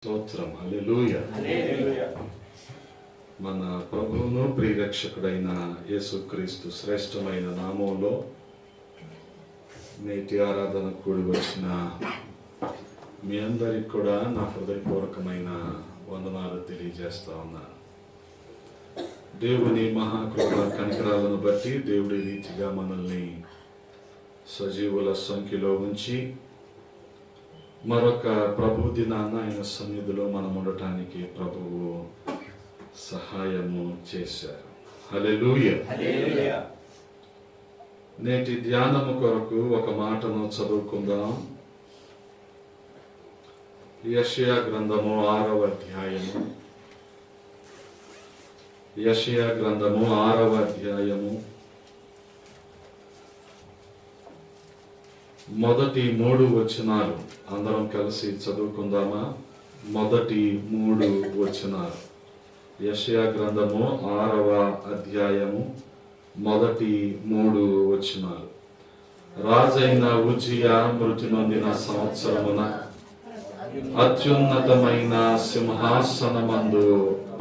స్తోత్రం. హల్లెలూయా. మన ప్రభువును ప్రియరక్షకుడైన యేసుక్రీస్తు శ్రేష్టమైన నామంలో నేటి ఆరాధన కూడి వచ్చిన మీ అందరికి కూడా నా హృదయపూర్వకమైన వందనాలు తెలియజేస్తా ఉన్నాను. దేవుని మహాకృప కనికరాలను బట్టి దేవుడి రీతిగా మనల్ని సజీవుల సంఖ్యలో ఉంచి మరొక ప్రభు దినాన ఆయన సన్నిధిలో మనం ఉండటానికి ప్రభువు సహాయము చేశారు. హల్లెలూయా. నేటి ధ్యానము కొరకు ఒక మాటను చదువుకుందాం. యెషయా గ్రంథము 6వ అధ్యాయము. యెషయా గ్రంథము 6వ అధ్యాయము మొదటి 3 వచనాలు అందరం కలిసి చదువుకుందామా? మొదటి 3 వచనాలు. యెషయా గ్రంథము 6వ అధ్యాయము మొదటి 3 వచనాలు. రాజైన ఉజ్జియా మృతి నొందిన సంవత్సరమున అత్యున్నతమైన సింహాసనమందు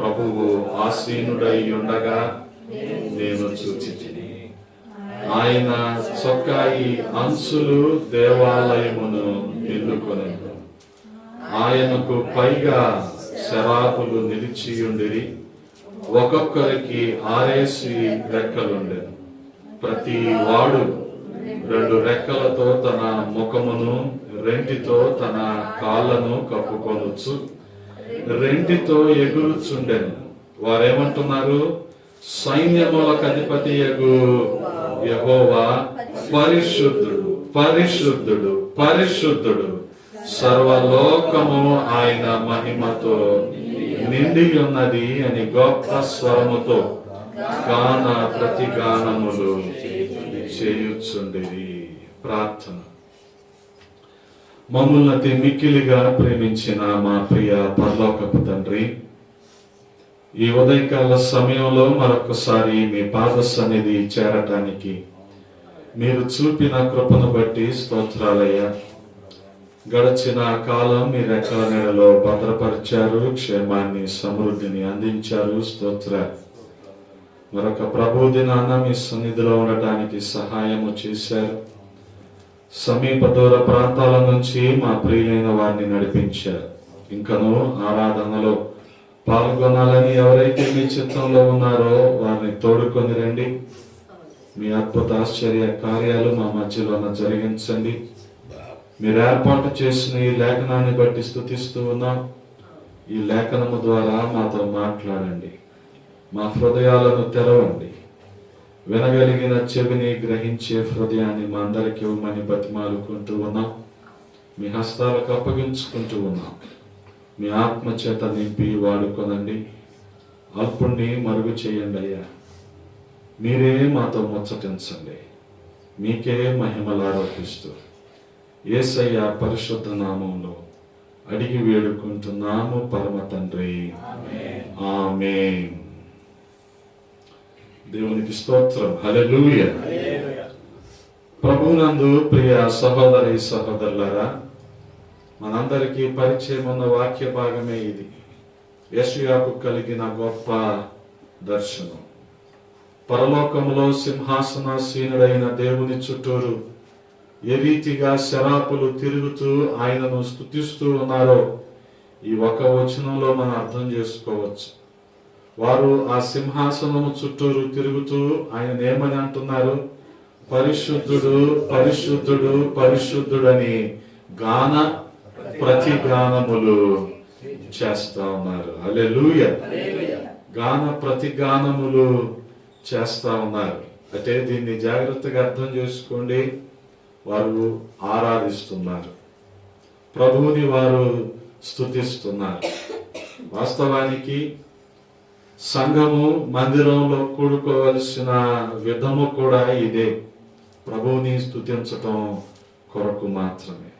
ప్రభువు ఆసీనుడై ఉండగా నేను చూచితిని. ఆయన చొక్కాయి అంచులు దేవాలయమును నిండుకొనెను. ఆయనకు పైగా శరాపులు నిలిచియుండిరి. ఒక్కొక్కరికి 6 రెక్కలుండెను. ప్రతి వాడు 2 రెక్కలతో తన ముఖమును, 2 తన కాళ్ళను కప్పుకొనొచ్చు, 2 ఎగురుచుండెను. వారేమంటున్నారు? సైన్యములకు అధిపతియగు యెహోవా పరిశుద్ధుడు, పరిశుద్ధుడు, పరిశుద్ధుడు, సర్వలోకము ఆయన మహిమతో నిండి ఉన్నది అని గొప్ప స్వరముతో గాన ప్రతిగానములు చేయుచుండిరి. ప్రార్థన. మమ్మల్ని మిక్కిలిగా ప్రేమించిన మా ప్రియ పరలోకపు తండ్రి, ఈ ఉదయకాల సమయంలో మరొకసారి మీ పాద సన్నిధి చేరటానికి మీరు చూపిన కృపను బట్టి స్తోత్రాలయ్యా. గడిచిన కాలం మీ రెక్కల నీడలో భద్రపరిచారు, క్షేమాన్ని సమృద్ధిని అందించారు. స్తోత్ర. మరొక ప్రభు దినాన మీ సన్నిధిలో ఉండటానికి సహాయము చేశారు. సమీప దూర ప్రాంతాల నుంచి మా ప్రియులైన వారిని నడిపించారు. ఇంకనూ ఆరాధనలో పాల్గొనాలని ఎవరైతే మీ చిత్తంలో ఉన్నారో వారిని తోడుకొని రండి. మీ అద్భుత ఆశ్చర్య కార్యాలు మా మధ్యలో జరిగించండి. మీరు ఏర్పాటు చేసిన ఈ లేఖనాన్ని బట్టి స్తుతిస్తూ ఉన్నాం. ఈ లేఖనము ద్వారా మాతో మాట్లాడండి. మా హృదయాలను తెరవండి. వినగలిగిన చెవిని గ్రహించే హృదయాన్ని మా అందరికి ఇవ్వమని బతిమాలుకుంటూ ఉన్నాం. మీ హస్తాలకు అప్పగించుకుంటూ ఉన్నాం. మీ ఆత్మ చేత నింపి వాడుకొనండి. అల్పుణ్ణి మరుగు చేయండి అయ్యా. మీరే మాతో ముచ్చటించండి. మీకే మహిమలు ఆరోపిస్తూ యేసయ్య పరిశుద్ధ నామంలో అడిగి వేడుకుంటున్నాము పరమ తండ్రి. ఆమేన్. దేవునికి స్తోత్రం. హల్లెలూయా. ప్రభువునందు ప్రియ సహోదరి సహోదరులారా, మనందరికీ పరిచయం ఉన్న వాక్య భాగమే ఇది. యెషయాకు కలిగిన గొప్ప దర్శనం. పరలోకములో సింహాసనాసీనుడైన దేవుని చుట్టూరు ఏ రీతిగా శరాపులు తిరుగుతూ ఆయనను స్తుతిస్తూ ఉన్నారో ఈ ఒక వచనంలో మనం అర్థం చేసుకోవచ్చు. వారు ఆ సింహాసనము చుట్టూరు తిరుగుతూ ఆయన ఏమని అంటున్నారు? పరిశుద్ధుడు, పరిశుద్ధుడు, పరిశుద్ధుడని గాన ప్రతిగానములు చేస్తా ఉన్నారు. హల్లెలూయా. గాన ప్రతిగానములు చేస్తా ఉన్నారు. అంటే దీన్ని జాగ్రత్తగా అర్థం చేసుకోండి. వారు ఆరాధిస్తున్నారు, ప్రభువుని వారు స్తుతిస్తున్నారు. వాస్తవానికి సంఘము మందిరంలో కూడుకోవలసిన విధము కూడా ఇదే. ప్రభువుని స్తుతించటం కొరకు మాత్రమే,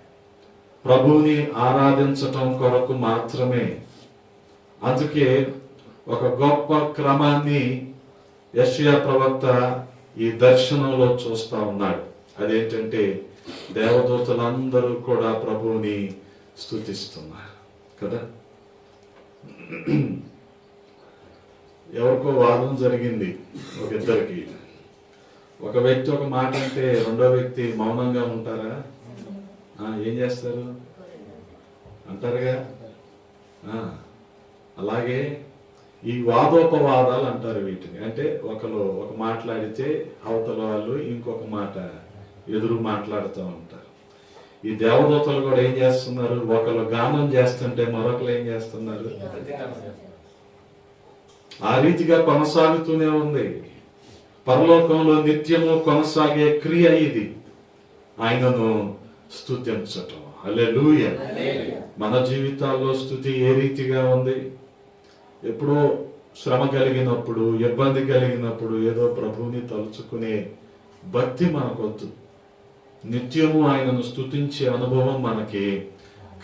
ప్రభువుని ఆరాధించటం కొరకు మాత్రమే. అందుకే ఒక గొప్ప క్రమాన్ని యెషయా ప్రవక్త ఈ దర్శనంలో చూస్తా ఉన్నాడు. అదేంటంటే దేవదూతలందరూ కూడా ప్రభువుని స్తుతిస్తున్నారు కదా. ఎవరికో వాదన జరిగింది ఒక ఇద్దరికి. ఒక వ్యక్తి ఒక మాట అంటే రెండో వ్యక్తి మౌనంగా ఉంటారా? ఏం చేస్తారు అంటారుగా. అలాగే ఈ వాదోపవాదాలు అంటారు వీటిని. అంటే ఒకరు ఒక మాట్లాడితే అవతల వాళ్ళు ఇంకొక మాట ఎదురు మాట్లాడుతూ ఉంటారు. ఈ దేవదూతలు కూడా ఏం చేస్తున్నారు? ఒకరు గానం చేస్తుంటే మరొకరు ఏం చేస్తున్నారు? ఆ రీతిగా కొనసాగుతూనే ఉంది. పరలోకంలో నిత్యము కొనసాగే క్రియ ఇది, ఆయనను స్తుతించటం. హల్లెలూయా. మన జీవితాల్లో స్తుతి ఏ రీతిగా ఉంది? ఎప్పుడో శ్రమ కలిగినప్పుడు, ఇబ్బంది కలిగినప్పుడు ఏదో ప్రభువుని తలుచుకునే భక్తి మనకొద్దు. నిత్యము ఆయనను స్తుతించే అనుభవం మనకి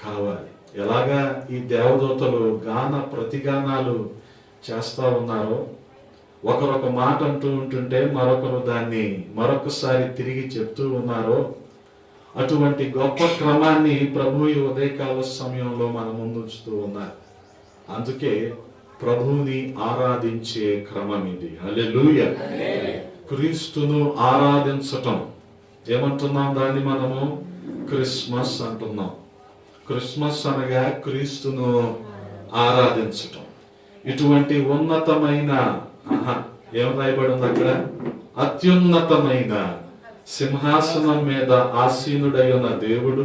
కావాలి. ఎలాగా ఈ దేవదూతలు గాన ప్రతిగానాలు చేస్తా ఉన్నారో, ఒకరొక మాట అంటూ ఉంటుంటే మరొకరు దాన్ని మరొకసారి తిరిగి చెప్తూ ఉన్నారో, అటువంటి గొప్ప క్రమాన్ని ప్రభు ఈ ఉదయకాల సమయంలో మన ముందుంచుతూ ఉన్నారు. అందుకే ప్రభువుని ఆరాధించే క్రమం ఇది. హల్లెలూయా. క్రీస్తును ఆరాధించటం ఏమంటున్నాం? దాన్ని మనము క్రిస్మస్ అంటున్నాం. క్రిస్మస్ అనగా క్రీస్తును ఆరాధించటం. ఇటువంటి ఉన్నతమైన ఏం రాయబడి ఉంది అక్కడ? అత్యున్నతమైన సింహాసనం మీద ఆసీనుడై ఉన్న దేవుడు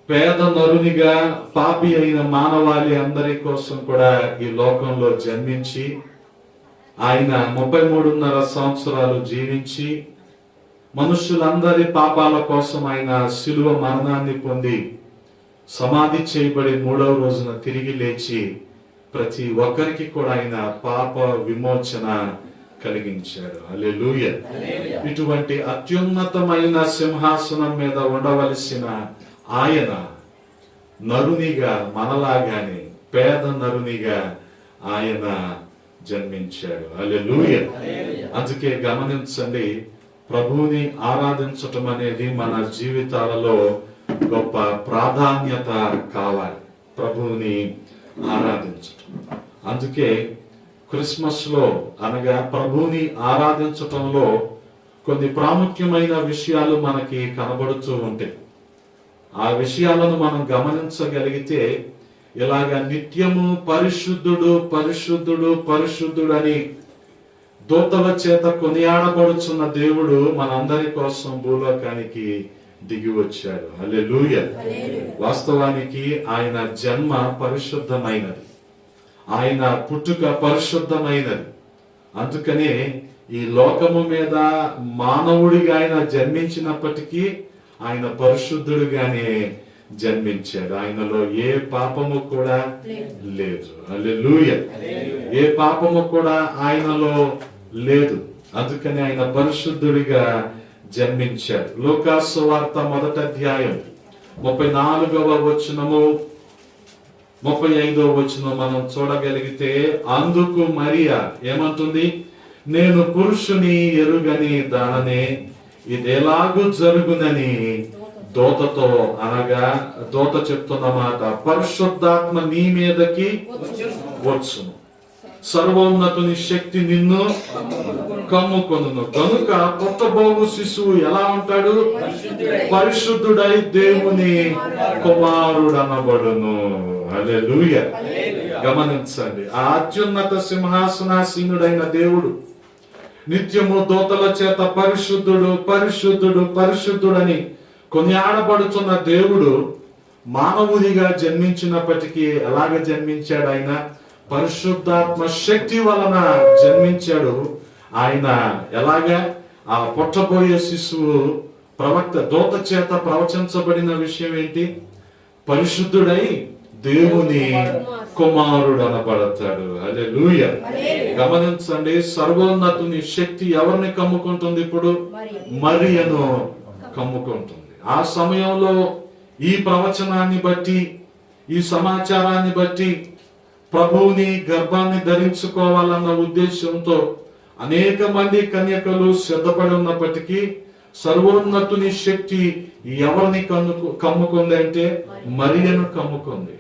పేద నరునిగా పాపి అయిన మానవాళి అందరి కోసం కూడా ఈ లోకంలో జన్మించి ఆయన 33.5 సంవత్సరాలు జీవించి మనుషులందరి పాపాల కోసం ఆయన శిలువ మరణాన్ని పొంది సమాధి చేయబడి 3వ రోజున తిరిగి లేచి ప్రతి ఒక్కరికి కూడా ఆయన పాప విమోచన కలిగించాడు. హల్లెలూయా. ఇటువంటి అత్యున్నతమైన సింహాసనం మీద ఉండవలసిన ఆయన నరునిగా, మనలాగానే పేద నరునిగా ఆయన జన్మించాడు. హల్లెలూయా. అందుకే గమనించండి, ప్రభువుని ఆరాధించటం అనేది మన జీవితాలలో గొప్ప ప్రాధాన్యత కావాలి. ప్రభువుని ఆరాధించటం. అందుకే క్రిస్మస్ లో అనగా ప్రభువుని ఆరాధించటంలో కొన్ని ప్రాముఖ్యమైన విషయాలు మనకి కనబడుతూ ఉంటాయి. ఆ విషయాలను మనం గమనించగలిగితే ఇలాగ నిత్యము పరిశుద్ధుడు పరిశుద్ధుడు పరిశుద్ధుడు అని దూతల చేత కొనియాడబడుచున్న దేవుడు మనందరి కోసం భూలోకానికి దిగి వచ్చాడు. హల్లెలూయా. వాస్తవానికి ఆయన జన్మ పరిశుద్ధమైనది, ఆయన పుట్టుక పరిశుద్ధమైనది. అందుకనే ఈ లోకము మీద మానవుడిగా ఆయన జన్మించినప్పటికీ ఆయన పరిశుద్ధుడుగానే జన్మించాడు. ఆయనలో ఏ పాపము కూడా లేదు. హల్లెలూయా. ఏ పాపము కూడా ఆయనలో లేదు. అందుకని ఆయన పరిశుద్ధుడిగా జన్మించాడు. లూకాసు సువార్త 1వ అధ్యాయం 34వ వచనము 35వ వచనం మనం చూడగలిగితే, అందుకు మరియా ఏమంటుంది? నేను పురుషుని ఎరుగని దాననే, ఇదెలాగూ జరుగునని దూతతో అనగా దూత చెప్తున్న మాట, పరిశుద్ధాత్మ నీ మీదకి వచ్చును, సర్వోన్నతుని శక్తి నిన్ను కమ్ముకొనును, కనుక పుట్టబోవు శిశువు ఎలా ఉంటాడు? పరిశుద్ధుడై దేవుని కుమారుడనబడును. హల్లెలూయా. గమనించండి, ఆ అత్యున్నత సింహాసనాసీనుడైన దేవుడు నిత్యము దూతల చేత పరిశుద్ధుడు పరిశుద్ధుడు పరిశుద్ధుడని కొనియాడబడుతున్న దేవుడు మానవుడిగా జన్మించినప్పటికీ ఎలాగ జన్మించాడు? ఆయన పరిశుద్ధాత్మ శక్తి వలన జన్మించాడు. ఆయన ఎలాగా? ఆ పుట్టబోయే శిశువు ప్రవక్త దూత చేత ప్రవచించబడిన విషయం ఏంటి? పరిశుద్ధుడై దేవుని కుమారుడు అనబడతాడు. హల్లెలూయా. గమనించండి, సర్వోన్నతుని శక్తి ఎవరిని కమ్ముకుంటుంది? ఇప్పుడు మరియను కమ్ముకుంటుంది. ఆ సమయంలో ఈ ప్రవచనాన్ని బట్టి, ఈ సమాచారాన్ని బట్టి ప్రభువుని గర్భాన్ని ధరించుకోవాలన్న ఉద్దేశంతో అనేక మంది కన్యకలు సిద్ధపడి ఉన్నప్పటికీ సర్వోన్నతుని శక్తి ఎవరిని కమ్ముకుంది అంటే మరియను కమ్ముకుంది.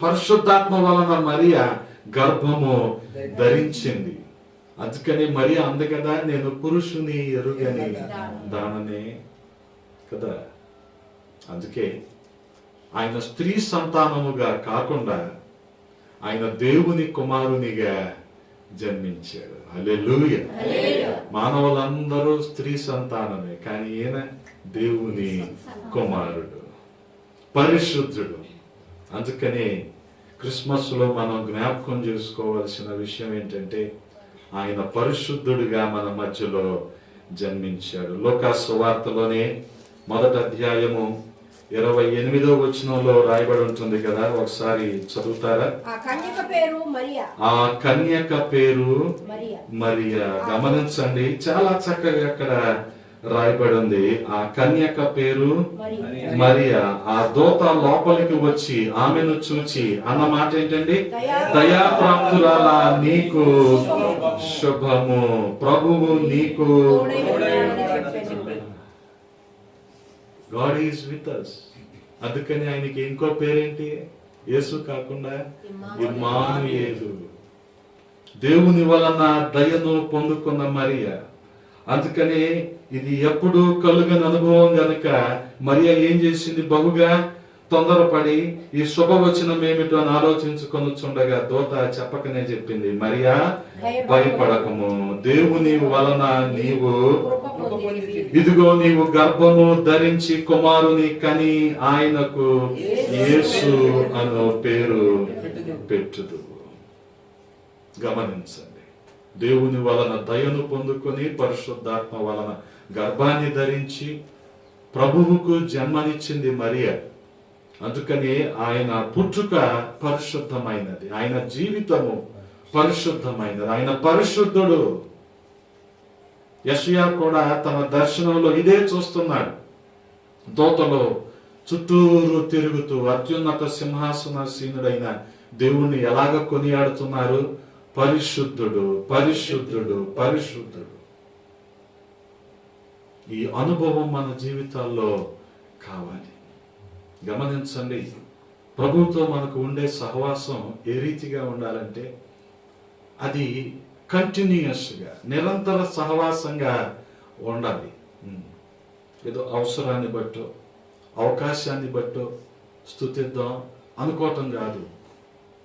పరిశుద్ధాత్మ వలన మరియా గర్భము ధరించింది. అందుకని మరియా అంది కదా, నేను పురుషుని ఎరుగని దాననే కదా. అందుకే ఆయన స్త్రీ సంతానముగా కాకుండా ఆయన దేవుని కుమారునిగా జన్మించాడు. హల్లెలూయా. మానవులందరూ స్త్రీ సంతానమే, కానీ ఈయన దేవుని కుమారుడు, పరిశుద్ధుడు. అందుకనే క్రిస్మస్ లో మనం జ్ఞాపకం చేసుకోవాల్సిన విషయం ఏంటంటే ఆయన పరిశుద్ధుడిగా మన మధ్యలో జన్మించాడు. లూకాసు సువార్తలోనే 1వ అధ్యాయము 28వ వచనంలో రాయబడి ఉంటుంది కదా, ఒకసారి చదువుతారా? ఆ కన్యక పేరు మరియా. గమనించండి, చాలా చక్కగా అక్కడ రాయబడి ఉంది. ఆ కన్యక పేరు మరియా. ఆ దూత లోపలికి వచ్చి ఆమెను చూచి అన్న మాట ఏంటండి? దయాప్రాప్తురాలా, నీకు శుభము, ప్రభువు నీకు. God is with us. అందుకని ఆయనకి ఇంకో పేరేంటి? యేసు కాకుండా ఇమ్మానుయేలు, దేవుని వలన దయను పొందుకున్న మరియా. అందుకని ఇది ఎప్పుడు కలుగని అనుభవం గనుక మరియా ఏం చేసింది? బహుగా తొందరపడి ఈ శుభవచనం ఏమిటో అని ఆలోచించుకొనుచుండగా దూత చెప్పకనే చెప్పింది, మరియా భయపడకము, దేవుని వలన నీవు ఇదిగో నీవు గర్భము ధరించి కుమారుని కని ఆయనకు యేసు అను పేరు పెట్టుదు. గమనించండి, దేవుని వలన దయను పొందుకొని పరిశుద్ధాత్మ వలన గర్భాన్ని ధరించి ప్రభువుకు జన్మనిచ్చింది మరియా. అందుకని ఆయన పుట్టుక పరిశుద్ధమైనది, ఆయన జీవితము పరిశుద్ధమైనది, ఆయన పరిశుద్ధుడు. యెషయా కూడా తన దర్శనంలో ఇదే చూస్తున్నాడు. దూతలో చుట్టూరు తిరుగుతూ అత్యున్నత సింహాసనాసీనుడైన దేవుణ్ణి ఎలాగ కొనియాడుతున్నారు? పరిశుద్ధుడు, పరిశుద్ధుడు, పరిశుద్ధుడు. ఈ అనుభవం మన జీవితాల్లో కావాలి. గమనించండి, ప్రభువుతో మనకు ఉండే సహవాసం ఏ రీతిగా ఉండాలంటే అది కంటిన్యూయస్గా, నిరంతర సహవాసంగా ఉండాలి. ఏదో అవసరాన్ని బట్టో అవకాశాన్ని బట్టో స్తుతిద్దాం అనుకోవటం కాదు,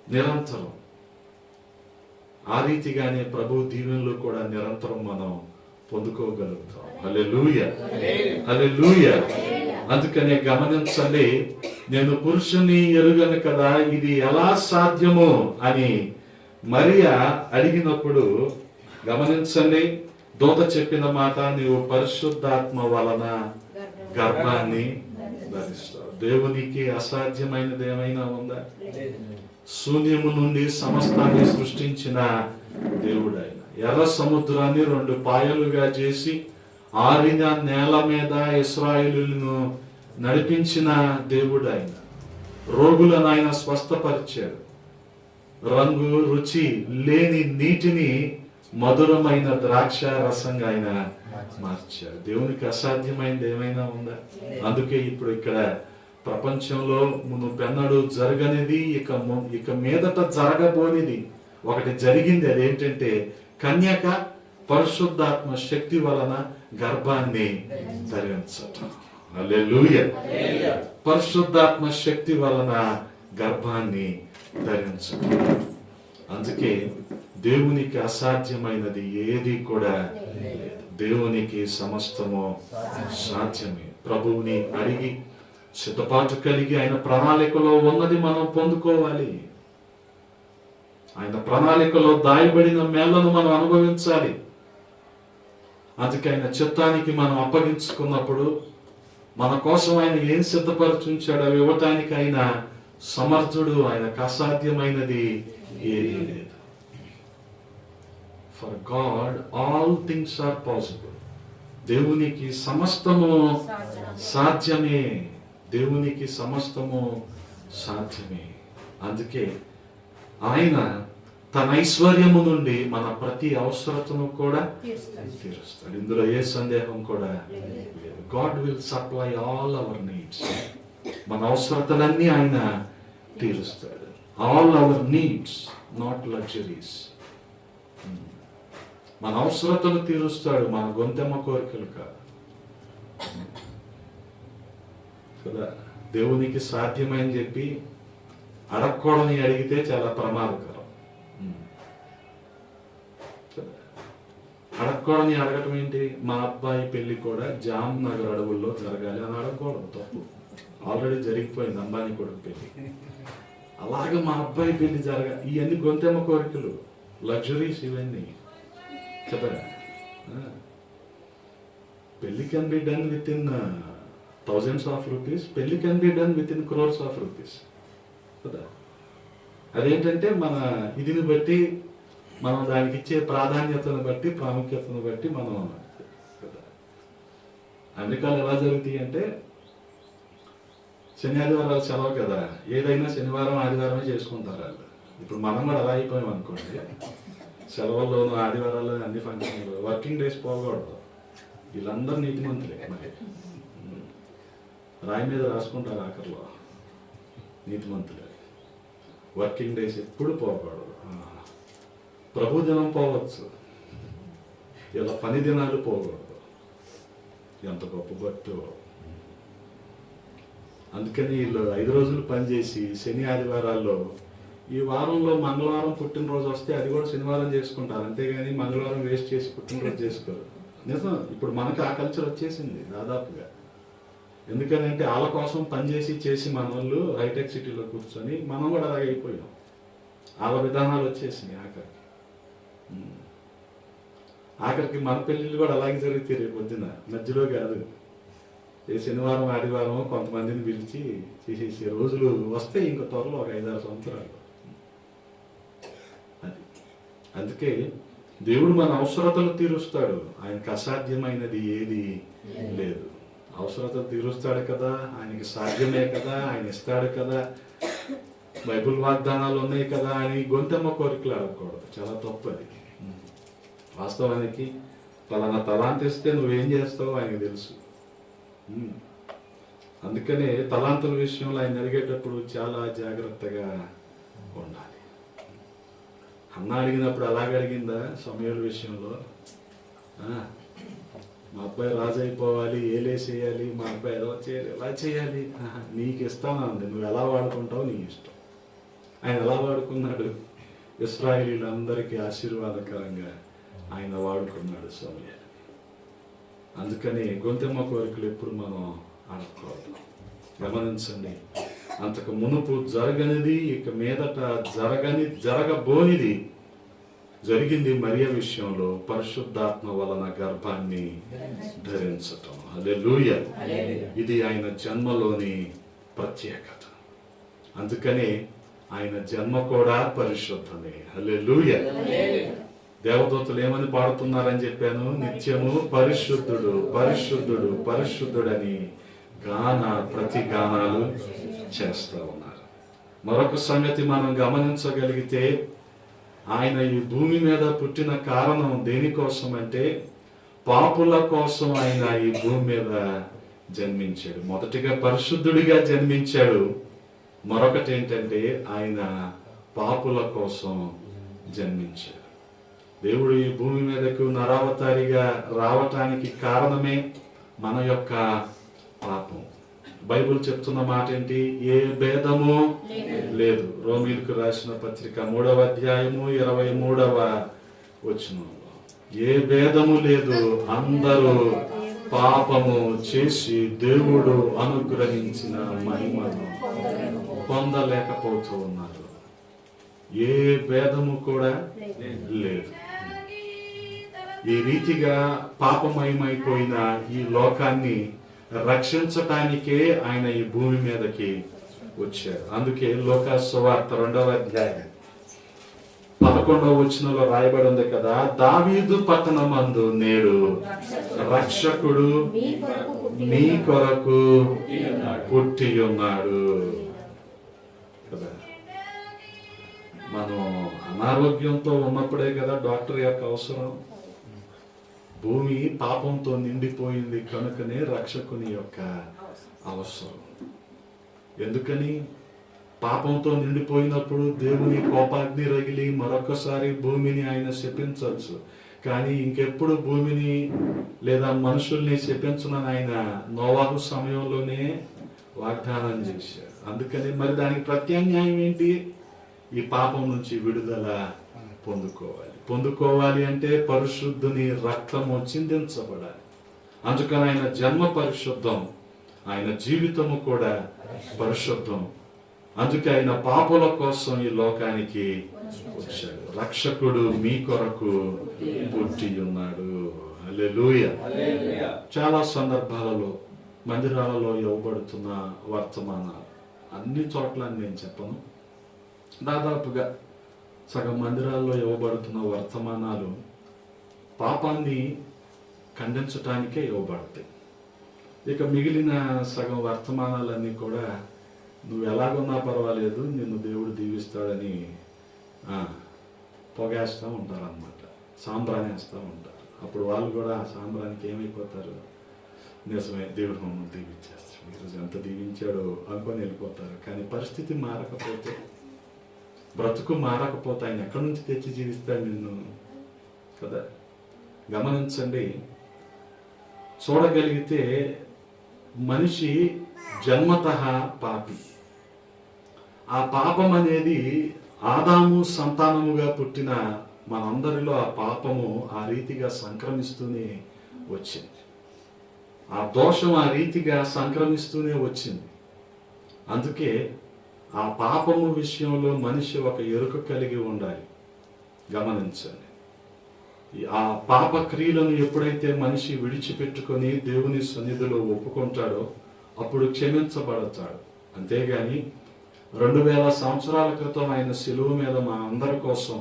నిరంతరం. ఆ రీతిగానే ప్రభు దీవెనలు కూడా నిరంతరం మనం పొందుకోగలుగుతాం. హల్లెలూయా, హల్లెలూయా. అందుకనే గమనించండి, నేను పురుషుని ఎరుగను కదా, ఇది ఎలా సాధ్యము అని మరియా అడిగినప్పుడు గమనించండి, దూత చెప్పిన మాట, నీవు పరిశుద్ధాత్మ వలన గర్భాన్ని ధరిస్తావు. దేవునికి అసాధ్యమైనది ఏమైనా ఉందా? శూన్యము నుండి సమస్తాన్ని సృష్టించిన దేవుడు ఆయన. ఎర్ర సముద్రాన్ని 2 పాయలుగా చేసి ఆరిన నేల మీద ఇశ్రాయేలును నడిపించిన దేవుడు ఆయన. రోగులను ఆయన స్వస్థపరిచాడు. రంగు రుచి లేని నీటిని మధురమైన ద్రాక్ష రసంగా ఆయన మార్చాడు. దేవునికి అసాధ్యమైనది ఏమైనా ఉందా? అందుకే ఇప్పుడు ఇక్కడ ప్రపంచంలో మునుపెన్నడూ జరగనిది, ఇక మీదట జరగబోనిది ఒకటి జరిగింది. అదేంటంటే కన్యక పరిశుద్ధాత్మ శక్తి వలన గర్భాన్ని ధరించటం. హల్లెలూయా. పరిశుద్ధాత్మ శక్తి వలన గర్భాన్ని ధరించటం. అందుకే దేవునికి అసాధ్యమైనది ఏది కూడా లేదు. దేవునికి సమస్తము సాధ్యమే. ప్రభువుని అడిగి సిద్ధపాటు కలిగి ఆయన ప్రణాళికలో ఉన్నది మనం పొందుకోవాలి. ఆయన ప్రణాళికలో దాయబడిన మేళ్లను మనం అనుభవించాలి. అందుకే ఆయన చిత్తానికి మనం అప్పగించుకున్నప్పుడు మన కోసం ఆయన ఏం సిద్ధపరచుంచాడో అవి ఇవ్వటానికి ఆయన సమర్థుడు. ఆయనకు అసాధ్యమైనది ఏదీ లేదు. For God all things are possible. దేవునికి సమస్తము సాధ్యమే. దేవునికి సమస్తము సాధ్యమే. అందుకే ఆయన తన ఐశ్వర్యము నుండి మన ప్రతి అవసరతను కూడా తీరుస్తాడు. ఇందులో ఏ సందేహం కూడా లేదు. God will supply all our needs. మన అవసరతలన్నీ ఆయన తీరుస్తాడు. All our needs, not luxuries. మన అవసరతను తీరుస్తాడు, మన గొంతెమ్మ కోరికలు కాదు కదా. దేవునికి సాధ్యమని చెప్పి అడగకూడని అడిగితే చాలా ప్రమాదకరం. అడగకూడని అడగటం ఏంటి? మా అబ్బాయి పెళ్లి కూడా జామ్ నగర్ అడవుల్లో జరగాలి అని అడగకూడదు, తప్పు. ఆల్రెడీ జరిగిపోయింది అంబానీ కొడుకు పెళ్లి. అలాగే మా అబ్బాయి పెళ్లి జరగాలి, ఇవన్నీ గొంతెమ్మ కోరికలు, లగ్జరీస్ ఇవన్నీ కదా. పెళ్లి can be done with in thousands of rupees, పెళ్లి can be done with in crores of rupees కదా. అదేంటంటే మన ఇదిని బట్టి, మనం దానికి ఇచ్చే ప్రాధాన్యతను బట్టి, ప్రాముఖ్యతను బట్టి మనం కదా. అమెరికాలో ఎలా జరుగుతాయి అంటే శని ఆదివారాలు సెలవు కదా, ఏదైనా శనివారం ఆదివారమే చేసుకుంటారు వాళ్ళు. ఇప్పుడు మనం కూడా అలా అయిపోయాం అనుకోండి, సెలవుల్లోనూ ఆదివారాల్లో అన్ని ఫంక్షన్లు, వర్కింగ్ డేస్ పోకూడదు. వీళ్ళందరూ నీతిమంతులే. మరి రాయి మీద రాసుకుంటారు ఆఖరిలో, నీతిమంతులే. వర్కింగ్ డేస్ ఎప్పుడు పోకూడదు. ప్రభు దినం పోవచ్చు, ఇలా పని దినాలు పోకూడదు. ఎంత గొప్ప భక్తు. అందుకని వీళ్ళు 5 రోజులు పనిచేసి శని ఆదివారాల్లో, ఈ వారంలో మంగళవారం పుట్టినరోజు వస్తే అది కూడా శనివారం చేసుకుంటారు, అంతేగాని మంగళవారం వేస్ట్ చేసి పుట్టినరోజు చేసుకోరు. నిజం, ఇప్పుడు మనకి ఆ కల్చర్ వచ్చేసింది దాదాపుగా. ఎందుకనంటే వాళ్ళ కోసం పనిచేసి చేసి మన వాళ్ళు హైటెక్ సిటీలో కూర్చొని మనం కూడా అలాగే అయిపోయాం. వాళ్ళ విధానాలు వచ్చేసినాయి. ఆఖరికి మన పెళ్ళిళ్ళు కూడా అలాగే జరుగుతాయి రేపు పొద్దున, మధ్యలో కాదు. ఏ శనివారం ఆదివారం కొంతమందిని పిలిచి చేసేసి రోజులు వస్తే ఇంకో త్వరలో ఒక 5-6 సంవత్సరాలు. అది అందుకే దేవుడు మన అవసరతలు తీరుస్తాడు, ఆయనకు అసాధ్యమైనది ఏది లేదు. అవసరతలు తీరుస్తాడు కదా, ఆయనకి సాధ్యమే కదా, ఆయన ఇస్తాడు కదా, బైబుల్ వాగ్దానాలు ఉన్నాయి కదా అని గొంతెమ్మ కోరికలు అడగకూడదు, చాలా తప్పు అది. వాస్తవానికి పలానా తలాంత ఇస్తే నువ్వేం చేస్తావో ఆయనకు తెలుసు. అందుకనే తలాంతుల విషయంలో ఆయన అడిగేటప్పుడు చాలా జాగ్రత్తగా ఉండాలి. అన్న అడిగినప్పుడు అలాగే అడిగిందా సమయాల విషయంలో? మా అబ్బాయి రాజు అయిపోవాలి, ఏలేసేయాలి, మా అబ్బాయి ఎలా చేయాలి, ఎలా చేయాలి, నీకు ఇస్తాను అంది, నువ్వు ఎలా వాడుకుంటావు నీ ఇష్టం. ఆయన ఎలా వాడుకున్నాడు? ఇశ్రాయేలీలందరికీ ఆశీర్వాదకరంగా ఆయన వాడుకున్నాడు సమయాన్ని. అందుకని గొంతెమ్మ కోరికలు ఎప్పుడు మనం అడగకూడదు. గమనించండి, అంతకు మునుపు జరగనిది ఇక మీదట జరగబోనిది జరిగింది మరియ విషయంలో, పరిశుద్ధాత్మ వలన గర్భాన్ని ధరించటం. హల్లెలూయా. ఇది ఆయన జన్మలోని ప్రత్యేకత. అందుకనే ఆయన జన్మ కూడా పరిశుద్ధమే. హల్లెలూయా. దేవదూతలు ఏమని పాడుతున్నారని చెప్పాను? నిత్యము పరిశుద్ధుడు పరిశుద్ధుడు పరిశుద్ధుడని ప్రతి గానాలు చేస్తూ ఉన్నారు. మరొక సంగతి మనం గమనించగలిగితే, ఆయన ఈ భూమి మీద పుట్టిన కారణం దేనికోసం అంటే పాపుల కోసం ఆయన ఈ భూమి మీద జన్మించాడు. మొదటిగా పరిశుద్ధుడిగా జన్మించాడు. మరొకటి ఏంటంటే ఆయన పాపుల కోసం జన్మించాడు. దేవుడు ఈ భూమి మీదకు నరావతారిగా రావటానికి కారణమే మన యొక్క పాపం. బైబిల్ చెప్తున్న మాట ఏంటి? ఏ భేదము లేదు. రోమీయులకు రాసిన పత్రిక 3వ అధ్యాయము 23వ వచనంలో ఏ భేదము లేదు, అందరూ పాపము చేసి దేవుడు అనుగ్రహించిన మహిమను పొందలేకపోతూ ఉన్నారు. ఏ భేదము కూడా లేదు. ఈ రీతిగా పాపమయమైపోయిన ఈ లోకాన్ని రక్షించటానికే ఆయన ఈ భూమి మీదకి వచ్చారు. అందుకే లోకా సువార్త 2వ అధ్యాయం 11వ వచనంలో రాయబడి ఉంది కదా, దావీదు పట్టణమందు నేడు రక్షకుడు మీ కొరకు పుట్టి ఉన్నాడు కదా. మనం అనారోగ్యంతో ఉన్నప్పుడే కదా డాక్టర్ యొక్క అవసరం. భూమి పాపంతో నిండిపోయింది కనుకనే రక్షకుని యొక్క అవసరం. ఎందుకని? పాపంతో నిండిపోయినప్పుడు దేవుని కోపాగ్ని రగిలి మరొకసారి భూమిని ఆయన శపించవచ్చు. కానీ ఇంకెప్పుడు భూమిని లేదా మనుషుల్ని శపించనని ఆయన నోవాహు సమయంలోనే వాగ్దానం చేశారు. అందుకని మరి దానికి ప్రత్యామ్నాయం ఏంటి? ఈ పాపం నుంచి విడుదల పొందుకోవాలి అంటే పరిశుద్ధుని రక్తము చిందించబడాలి. అందుకని ఆయన జన్మ పరిశుద్ధం, ఆయన జీవితము కూడా పరిశుద్ధం. అందుకే ఆయన పాపుల కోసం ఈ లోకానికి వచ్చాడు. రక్షకుడు మీ కొరకు పుట్టి ఉన్నాడు. హల్లెలూయా. చాలా సందర్భాలలో మందిరాలలో ఇవ్వబడుతున్న వర్తమానాలు అన్ని చోట్ల నేను చెప్పను, దాదాపుగా సగం మందిరాల్లో ఇవ్వబడుతున్న వర్తమానాలు పాపాన్ని ఖండించటానికే ఇవ్వబడతాయి. ఇక మిగిలిన సగం వర్తమానాలన్నీ కూడా నువ్వు ఎలాగున్నా పర్వాలేదు, నిన్ను దేవుడు దీవిస్తాడని పొగేస్తూ ఉంటారు అన్నమాట, సాంబ్రాణి వేస్తూ ఉంటారు. అప్పుడు వాళ్ళు కూడా ఆ సాంబ్రానికి ఏమైపోతారు? నిజమే, దేవుడు మమ్మల్ని దీవించేస్తాడు, ఈరోజు ఎంత దీవించాడో అనుకొని వెళ్ళిపోతారు. కానీ పరిస్థితి మారకపోతే, బ్రతుకు మారకపోతే ఆయన ఎక్కడి నుంచి తెచ్చి జీవిస్తాడు నిన్ను కదా? గమనించండి, చూడగలిగితే మనిషి జన్మతః పాపి. ఆ పాపం అనేది ఆదాము సంతానముగా పుట్టిన మనందరిలో ఆ పాపము ఆ రీతిగా సంక్రమిస్తూనే వచ్చింది. ఆ దోషం ఆ రీతిగా సంక్రమిస్తూనే వచ్చింది. అందుకే ఆ పాపము విషయంలో మనిషి ఒక ఎరుక కలిగి ఉండాలి. గమనించండి, ఆ పాప క్రియలను ఎప్పుడైతే మనిషి విడిచిపెట్టుకొని దేవుని సన్నిధిలో ఒప్పుకుంటాడో అప్పుడు క్షమించబడతాడు. అంతేగాని 2000 సంవత్సరాల క్రితం ఆయన శిలువ మీద మా అందరి కోసం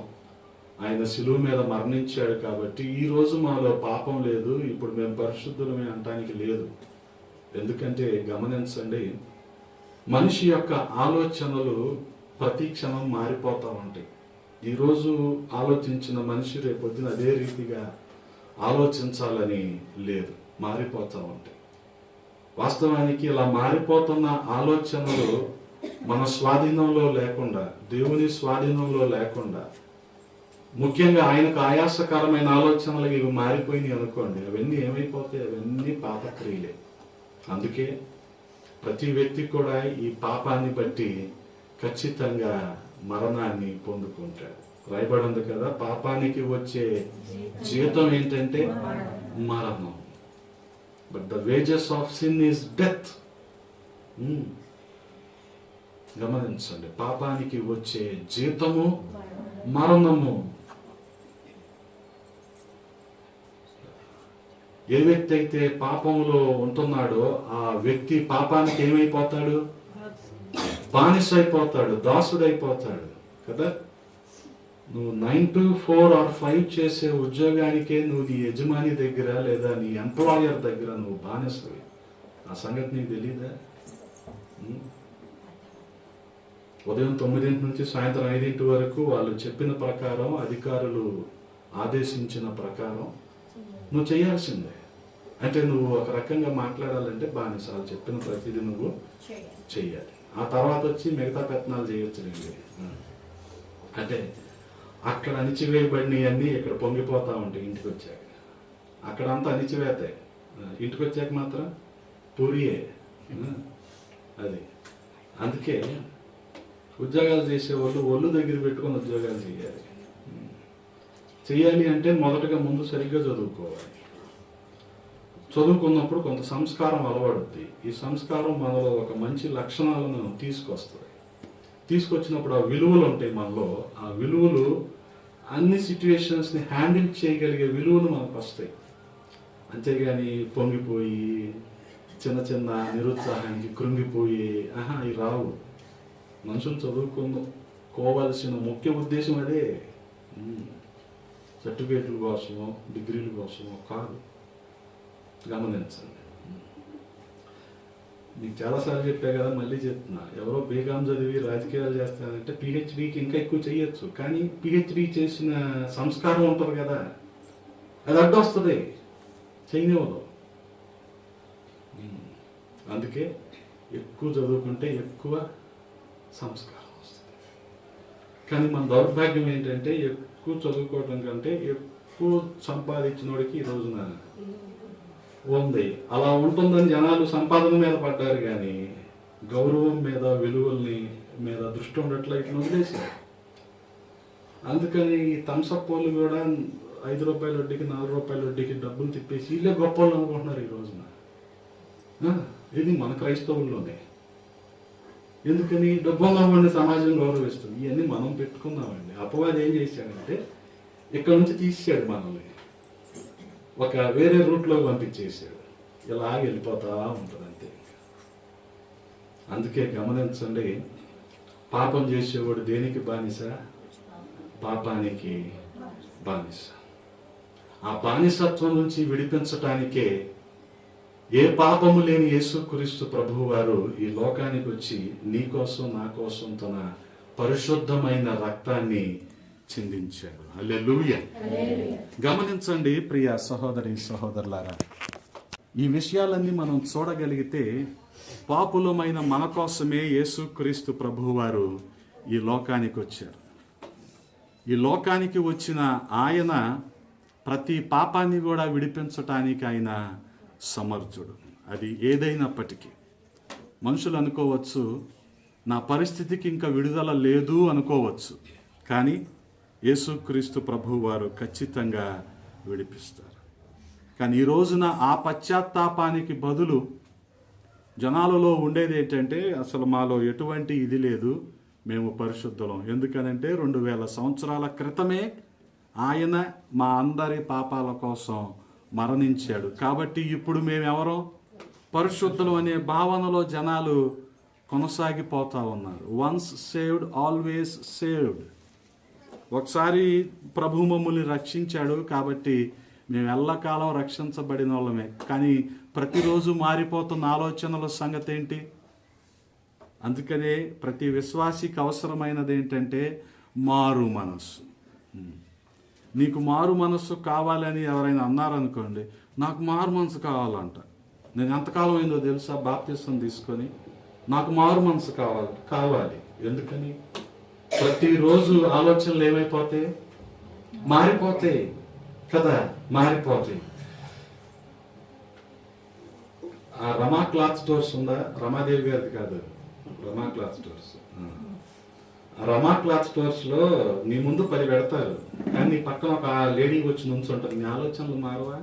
ఆయన శిలువ మీద మరణించాడు కాబట్టి ఈ రోజు మాలో పాపం లేదు, ఇప్పుడు మేము పరిశుద్ధులమే అనటానికి లేదు. ఎందుకంటే గమనించండి, మనిషి యొక్క ఆలోచనలు ప్రతి క్షణం మారిపోతూ ఉంటాయి. ఈరోజు ఆలోచించిన మనిషి రేపొద్దున అదే రీతిగా ఆలోచించాలని లేదు, మారిపోతూ ఉంటాయి. వాస్తవానికి ఇలా మారిపోతున్న ఆలోచనలు మన స్వాధీనంలో లేకుండా, దేవుని స్వాధీనంలో లేకుండా, ముఖ్యంగా ఆయనకు ఆయాసకరమైన ఆలోచనలు ఇవి మారిపోయినాయి అనుకోండి, అవన్నీ ఏమైపోతాయి? అవన్నీ పాపక్రియలే. అందుకే ప్రతి వ్యక్తి కూడా ఈ పాపాన్ని బట్టి ఖచ్చితంగా మరణాన్ని పొందుకుంటాడు. రాయబడింది కదా, పాపానికి వచ్చే జీతం ఏంటంటే మరణం. But the wages of sin is death. గమనించండి, పాపానికి వచ్చే జీతము మరణము. ఏ వ్యక్తి అయితే పాపంలో ఉంటున్నాడో ఆ వ్యక్తి పాపానికి ఏమైపోతాడు? బానిస అయిపోతాడు, దాసుడైపోతాడు కదా. నువ్వు 9 to 4 or 5 చేసే ఉద్యోగానికే నువ్వు నీ యజమాని దగ్గర లేదా నీ ఎంప్లాయర్ దగ్గర నువ్వు బానిసవి. ఆ సంగతి నీకు తెలీదా? ఉదయం 9 నుంచి సాయంత్రం 5 వరకు వాళ్ళు చెప్పిన ప్రకారం, అధికారులు ఆదేశించిన ప్రకారం నువ్వు చేయాల్సిందే. అంటే నువ్వు ఒక రకంగా మాట్లాడాలంటే బానిసాలు చెప్పిన ప్రతిదీ నువ్వు చెయ్యాలి. ఆ తర్వాత వచ్చి మిగతా పెత్తనాలు చేయొచ్చు. అంటే అక్కడ అణిచివేయబడినవన్నీ ఇక్కడ పొంగిపోతా ఉంటాయి. ఇంటికి వచ్చాక అక్కడ అంతా అణిచివేతాయి, ఇంటికి వచ్చాక మాత్రం పూరియే. అది అందుకే ఉద్యోగాలు చేసేవాళ్ళు ఒళ్ళు దగ్గర పెట్టుకొని ఉద్యోగాలు చేయాలి అంటే మొదటగా ముందు సరిగ్గా చదువుకోవాలి. చదువుకున్నప్పుడు కొంత సంస్కారం అలవడుద్ది. ఈ సంస్కారం మనలో ఒక మంచి లక్షణాలను తీసుకొస్తుంది. తీసుకొచ్చినప్పుడు ఆ విలువలు ఉంటాయి మనలో. ఆ విలువలు అన్ని సిచ్యువేషన్స్ని హ్యాండిల్ చేయగలిగే విలువలు మనకు వస్తాయి. అంతేగాని పొంగిపోయి చిన్న చిన్న నిరుత్సాహానికి కృంగిపోయి ఇవి రావు. మనుషులు చదువుకోవాల్సిన ముఖ్య ఉద్దేశం అదే, సర్టిఫికేట్ల కోసమో డిగ్రీల కోసమో కాదు. గమనించండి, మీకు చాలాసార్లు చెప్పా కదా, మళ్ళీ చెప్తున్నా. ఎవరో బీకామ్ చదివి రాజకీయాలు చేస్తారంటే పిహెచ్డికి ఇంకా ఎక్కువ చేయొచ్చు. కానీ పిహెచ్డి చేసిన సంస్కారం ఉంటుంది కదా, అది అడ్డొస్తుంది, చేయనివ్వదు. అందుకే ఎక్కువ చదువుకుంటే ఎక్కువ సంస్కారం వస్తుంది. కానీ మన దౌర్భాగ్యం ఏంటంటే ఎక్కువ చదువుకోవడం కంటే ఎక్కువ సంపాదించినోడికి ఈ రోజున ఉంది. అలా ఉంటుందని జనాలు సంపాదన మీద పడ్డారు కానీ గౌరవం మీద, విలువల్ని మీద దృష్టి ఉండట్లా ఇట్లా వదిలేశారు. అందుకని థమ్సప్ వాళ్ళు కూడా 5 రూపాయల వడ్డీకి, 4 రూపాయల వడ్డీకి డబ్బులు తిప్పేసి వీళ్ళే గొప్ప వాళ్ళు అనుకుంటున్నారు ఈ రోజున. ఇది మన క్రైస్తవుల్లోనే. ఎందుకని? డబ్బున్న వాడిని సమాజం గౌరవిస్తుంది. ఇవన్నీ మనం పెట్టుకున్నామండి. అపవాది ఏం చేశాడంటే ఇక్కడ నుంచి తీసాడు మనల్ని, ఒక వేరే రూట్లో పంపించేసాడు. ఇలా వెళ్ళిపోతా ఉంటుంది అంతే. అందుకే గమనించండి, పాపం చేసేవాడు దేనికి బానిస? పాపానికి బానిస. ఆ బానిసత్వం నుంచి విడిపించటానికే ఏ పాపము లేని యేసుక్రీస్తు ప్రభువు వారు ఈ లోకానికి వచ్చి నీ కోసం, నా కోసం తన పరిశుద్ధమైన రక్తాన్ని చిందించాడు. హల్లెలూయా. గమనించండి ప్రియ సహోదరి సహోదరులారా, ఈ విషయాలన్నీ మనం చూడగలిగితే పాపులమైన మన కోసమే యేసుక్రీస్తు ప్రభువు వారు ఈ లోకానికి వచ్చారు. ఈ లోకానికి వచ్చిన ఆయన ప్రతి పాపాన్ని కూడా విడిపించటానికి ఆయన సమర్థుడు. అది ఏదైనప్పటికీ మనుషులు అనుకోవచ్చు, నా పరిస్థితికి ఇంకా విడుదల లేదు అనుకోవచ్చు. కానీ యేసుక్రీస్తు ప్రభువు వారు ఖచ్చితంగా విడిపిస్తారు. కానీ ఈ రోజున ఆ పశ్చాత్తాపానికి బదులు జనాలలో ఉండేది ఏంటంటే, అసలు మాలో ఎటువంటి ఇది లేదు, మేము పరిశుద్ధులం. ఎందుకనంటే 2000 సంవత్సరాల క్రితమే ఆయన మా అందరి పాపాల కోసం మరణించాడు. కాబట్టి ఇప్పుడు మేమెవరో పరిశుద్ధులం అనే భావనలో జనాలు కొనసాగిపోతా ఉన్నారు. Once saved always saved. ఒకసారి ప్రభు మమ్మల్ని రక్షించాడు కాబట్టి మేము ఎల్లకాలం రక్షించబడిన వాళ్ళమే. కానీ ప్రతిరోజు మారిపోతున్న ఆలోచనల సంగతి ఏంటి? అందుకనే ప్రతి విశ్వాసికి అవసరమైనది ఏంటంటే మారు మనస్సు. నీకు మారు మనస్సు కావాలని ఎవరైనా అన్నారనుకోండి, నాకు మారు మనసు కావాలంట. నేను ఎంతకాలం అయిందో తెలుసా బాప్తిసం తీసుకొని? నాకు మారు మనసు కావాలి. ఎందుకని? ప్రతిరోజు ఆలోచనలు ఏమైపోతాయి? మారిపోతాయి కదా, మారిపోతాయి. ఆ రమా క్లాత్ స్టోర్స్ ఉందా? రమాదేవి గారిది కాదు, రమా క్లాత్ స్టోర్స్. రమా క్లాత్ స్టోర్స్ లో నీ ముందు 10 పెడతారు, కానీ నీ పక్కన ఒక లేడీ వచ్చి నుంచుంటారు. నీ ఆలోచనలు మారవా?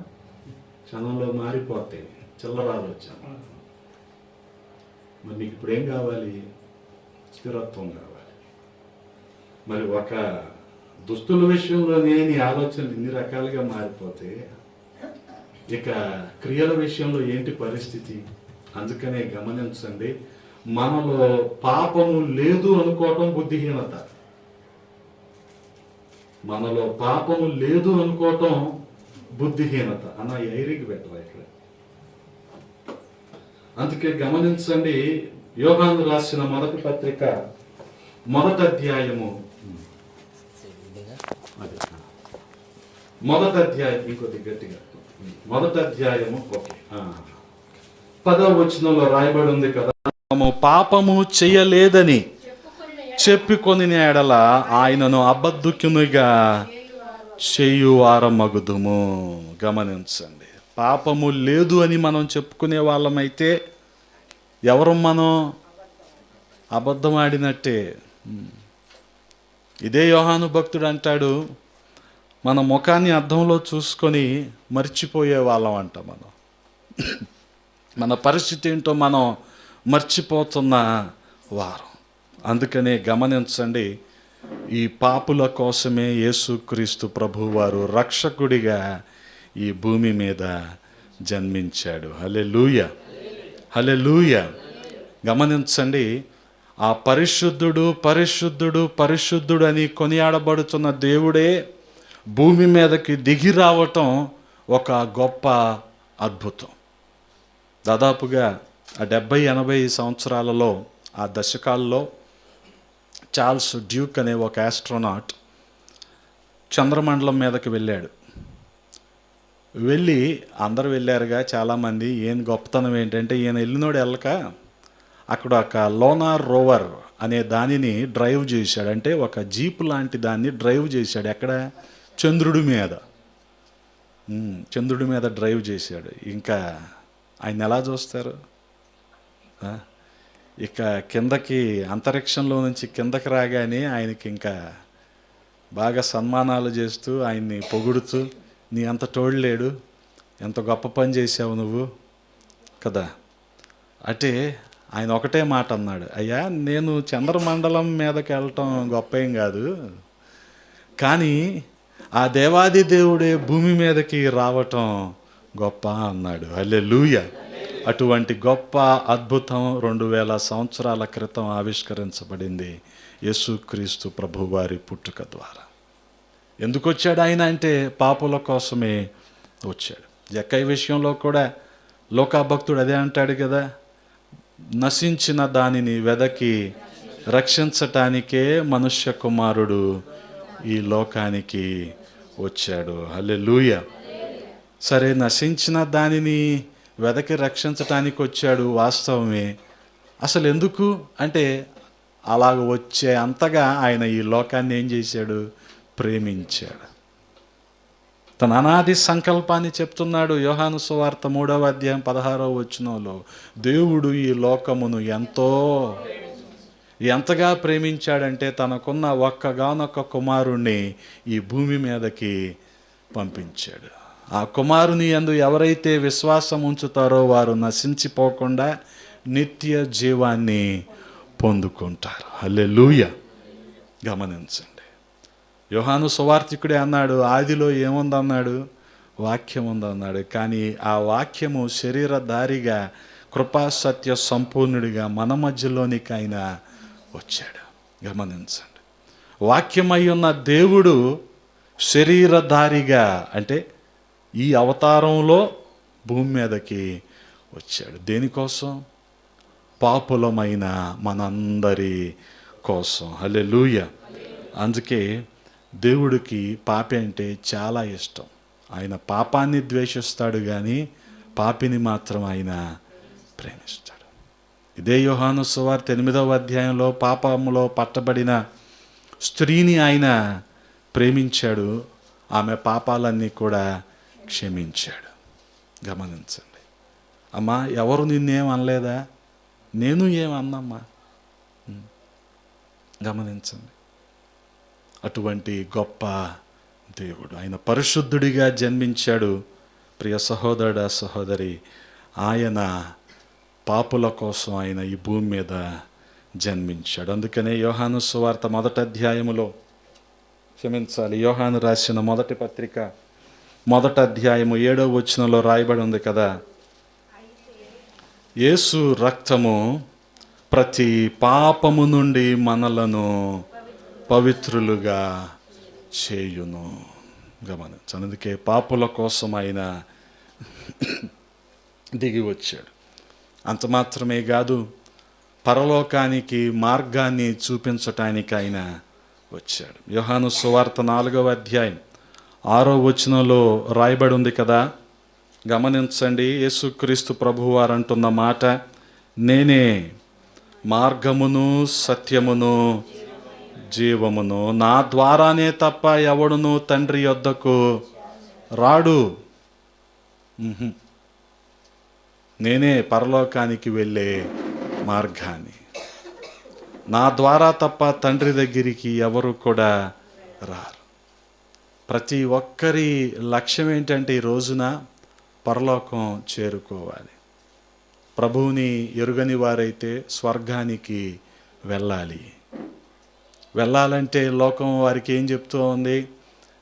క్షణంలో మారిపోతాయి. చిల్లర ఆలోచన. మరి నీకు ఇప్పుడు ఏం కావాలి? స్థిరత్వం కావాలి. మరి ఒక దుస్తుల విషయంలోనే నీ ఆలోచనలు ఇన్ని రకాలుగా మారిపోతే ఇక క్రియల విషయంలో ఏంటి పరిస్థితి? అందుకనే గమనించండి, మనలో పాపము లేదు అనుకోవటం బుద్ధిహీనత. మనలో పాపము లేదు అనుకోవటం బుద్ధిహీనత. అన్న ఐరికి పెట్టరా ఇక్కడ. అందుకే గమనించండి, యోహాను రాసిన మొదటి పత్రిక 1వ అధ్యాయము, ఇంకొద్ది గట్టిగా 1వ అధ్యాయము 10వ వచనంలో రాయబడి ఉంది కదా, పాపము చేయలేదని చెప్పుకొని ఎడల ఆయనను అబద్ధుకునిగా చేయువారమగుదుము. గమనించండి, పాపము లేదు అని మనం చెప్పుకునే వాళ్ళమైతే ఎవరు? మనం అబద్ధం ఆడినట్టే. ఇదే యోహాను భక్తుడు అంటాడు, మన ముఖాన్ని అద్దంలో చూసుకొని మర్చిపోయే వాళ్ళం అంట. మన పరిస్థితి ఏంటో మనం మర్చిపోతున్న వారం. అందుకనే గమనించండి, ఈ పాపుల కోసమే యేసుక్రీస్తు ప్రభువారు రక్షకుడిగా ఈ భూమి మీద జన్మించాడు. హల్లెలూయా, హల్లెలూయా. గమనించండి, ఆ పరిశుద్ధుడు పరిశుద్ధుడు పరిశుద్ధుడు అని కొనియాడబడుతున్న దేవుడే భూమి మీదకి దిగి రావటం ఒక గొప్ప అద్భుతం. దాదాపుగా 70-80 సంవత్సరాలలో, ఆ దశకాల్లో చార్ల్స్ డ్యూక్ అనే ఒక ఆస్ట్రోనాట్ చంద్రమండలం మీదకి వెళ్ళాడు. వెళ్ళి అందరూ వెళ్ళారుగా చాలామంది. ఈయన గొప్పతనం ఏంటంటే, ఈయన వెళ్ళినోడు వెళ్ళక అక్కడ ఒక లోనార్ రోవర్ అనే దానిని డ్రైవ్ చేశాడు. అంటే ఒక జీప్ లాంటి దాన్ని డ్రైవ్ చేశాడు. ఎక్కడ? చంద్రుడి మీద. చంద్రుడి మీద డ్రైవ్ చేశాడు. ఇంకా ఆయన ఎలా చూస్తారు? ఇక కిందకి అంతరిక్షంలో నుంచి కిందకి రాగానే ఆయనకి ఇంకా బాగా సన్మానాలు చేస్తూ ఆయన్ని పొగుడుతూ, నీ అంత తోడలేడు, ఎంత గొప్ప పని చేసావు నువ్వు కదా. అంటే ఆయన ఒకటే మాట అన్నాడు, అయ్యా నేను చంద్రమండలం మీదకి వెళ్ళటం గొప్ప ఏం కాదు, కానీ ఆ దేవాది దేవుడే భూమి మీదకి రావటం గొప్ప అన్నాడు. హల్లెలూయా. అటువంటి గొప్ప అద్భుతం 2000 సంవత్సరాల క్రితం ఆవిష్కరించబడింది యేసుక్రీస్తు ప్రభువారి పుట్టుక ద్వారా. ఎందుకు వచ్చాడు ఆయన అంటే పాపుల కోసమే వచ్చాడు. జక్కయ్య విషయంలో కూడా లోకాభక్తుడు అదే అంటాడు కదా, నశించిన దానిని వెదకి రక్షించటానికే మనుష్య కుమారుడు ఈ లోకానికి వచ్చాడు. హల్లెలూయా. సరే, నశించిన దానిని వెదకి రక్షించటానికి వచ్చాడు, వాస్తవమే. అసలు ఎందుకు అంటే అలాగ వచ్చే అంతగా ఆయన ఈ లోకాన్ని ఏం చేశాడు? ప్రేమించాడు. తన అనాది సంకల్పాన్ని చెప్తున్నాడు. యోహాను సువార్త 3వ అధ్యాయం 16వ వచనంలో దేవుడు ఈ లోకమును ఎంతగా ప్రేమించాడంటే తనకున్న ఒక్కగానొక్క కుమారుణ్ణి ఈ భూమి మీదకి పంపించాడు. ఆ కుమారుని యందు ఎవరైతే విశ్వాసం ఉంచుతారో వారు నశించిపోకుండా నిత్య జీవాన్ని పొందుకుంటారు. హల్లెలూయా. గమనించండి, యోహాను సువార్తికుడే అన్నాడు, ఆదిలో ఏముందన్నాడు? వాక్యం ఉందన్నాడు. కానీ ఆ వాక్యము శరీరధారిగా కృపాసత్య సంపూర్ణుడిగా మన మధ్యలోనికి ఆయన వచ్చాడు. గమనించండి, వాక్యమై ఉన్న దేవుడు శరీరధారిగా అంటే ఈ అవతారంలో భూమి మీదకి వచ్చాడు. దేనికోసం? పాపులమైన మనందరి కోసం. హల్లెలూయా. అందుకే దేవుడికి పాపి అంటే చాలా ఇష్టం. ఆయన పాపాన్ని ద్వేషిస్తాడు కానీ పాపిని మాత్రం ఆయన ప్రేమిస్తాడు. ఇదే యోహాను సువార్త 8వ అధ్యాయంలో పాపములో పట్టబడిన స్త్రీని ఆయన ప్రేమించాడు. ఆమె పాపాలన్నీ కూడా క్షమించాడు. గమనించండి, అమ్మా ఎవరు నిన్నేం అనలేదా? నేను ఏమన్నమ్మా? గమనించండి, అటువంటి గొప్ప దేవుడు ఆయన పరిశుద్ధుడిగా జన్మించాడు. ప్రియ సహోదరుడా సహోదరి, ఆయన పాపుల కోసం ఆయన ఈ భూమి మీద జన్మించాడు. అందుకనే యోహాను సువార్త 1వ అధ్యాయములో యోహాను రాసిన మొదటి పత్రిక 1వ అధ్యాయము 7వ వచనంలో రాయబడి ఉంది కదా, యేసు రక్తము ప్రతి పాపము నుండి మనలను పవిత్రులుగా చేయును. గమనించండి, అందుకే పాపుల కోసం ఆయన దిగి వచ్చాడు. అంత మాత్రమే కాదు, పరలోకానికి మార్గాన్ని చూపించటానికి ఆయన వచ్చాడు. యోహాను సువార్త 4వ అధ్యాయం 6వ వచనంలో రాయబడి ఉంది కదా, గమనించండి. యేసుక్రీస్తు ప్రభువారు అంటున్న మాట, నేనే మార్గమును సత్యమును జీవమును, నా ద్వారానే తప్ప ఎవడును తండ్రి యొద్దకు రాడు. నేనే పరలోకానికి వెళ్ళే మార్గాన్ని, నా ద్వారా తప్ప తండ్రి దగ్గరికి ఎవరు కూడా రారు. ప్రతి ఒక్కరి లక్ష్యం ఏంటంటే ఈ రోజున పరలోకం చేరుకోవాలి. ప్రభువుని ఎరుగని వారైతే స్వర్గానికి వెళ్ళాలంటే లోకం వారికి ఏం చెప్తూ ఉంది?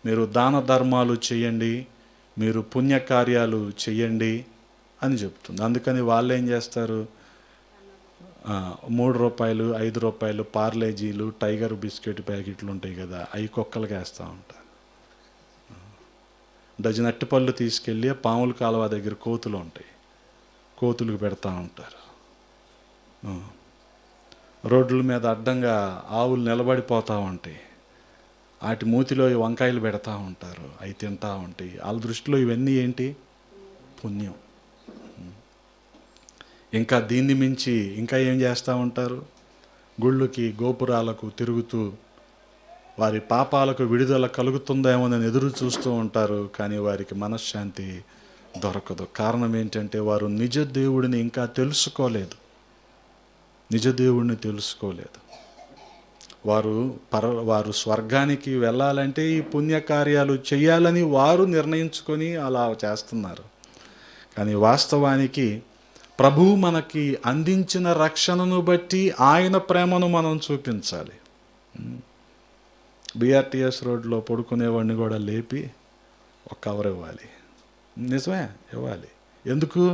మీరు దాన ధర్మాలు చేయండి, మీరు పుణ్యకార్యాలు చేయండి అని చెప్తుంది. అందుకని వాళ్ళు ఏం చేస్తారు? 3 రూపాయలు 5 రూపాయలు పార్లేజీలు టైగర్ బిస్కెట్ ప్యాకెట్లు ఉంటాయి కదా, అవి కుక్కలకి వేస్తూ ఉంటారు. డజన్ అట్టిపళ్ళు తీసుకెళ్ళి పాముల కాలువ దగ్గర కోతులు ఉంటాయి, కోతులకు పెడతా ఉంటారు. రోడ్ల మీద అడ్డంగా ఆవులు నిలబడిపోతూ ఉంటాయి, వాటి మూతిలో వంకాయలు పెడతా ఉంటారు, అవి తింటూ ఉంటాయి. వాళ్ళ దృష్టిలో ఇవన్నీ ఏంటి? పుణ్యం. ఇంకా దీన్ని మించి ఇంకా ఏం చేస్తూ ఉంటారు? గుళ్ళకి గోపురాలకు తిరుగుతూ వారి పాపాలకు విడుదల కలుగుతుందేమోనని ఎదురు చూస్తూ ఉంటారు. కానీ వారికి మనశ్శాంతి దొరకదు. కారణం ఏంటంటే వారు నిజ దేవుడిని ఇంకా తెలుసుకోలేదు. నిజ దేవుడిని తెలుసుకోలేదు. వారు స్వర్గానికి వెళ్ళాలంటే ఈ పుణ్యకార్యాలు చేయాలని వారు నిర్ణయించుకొని అలా చేస్తున్నారు. కానీ వాస్తవానికి ప్రభువు మనకి అందించిన రక్షణను బట్టి ఆయన ప్రేమను మనం చూపించాలి. బిఆర్టీఎస్ రోడ్లో పడుకునేవాడిని కూడా లేపి ఒక కవర్ ఇవ్వాలి. నిజమే, ఇవ్వాలి. ఎందుకు?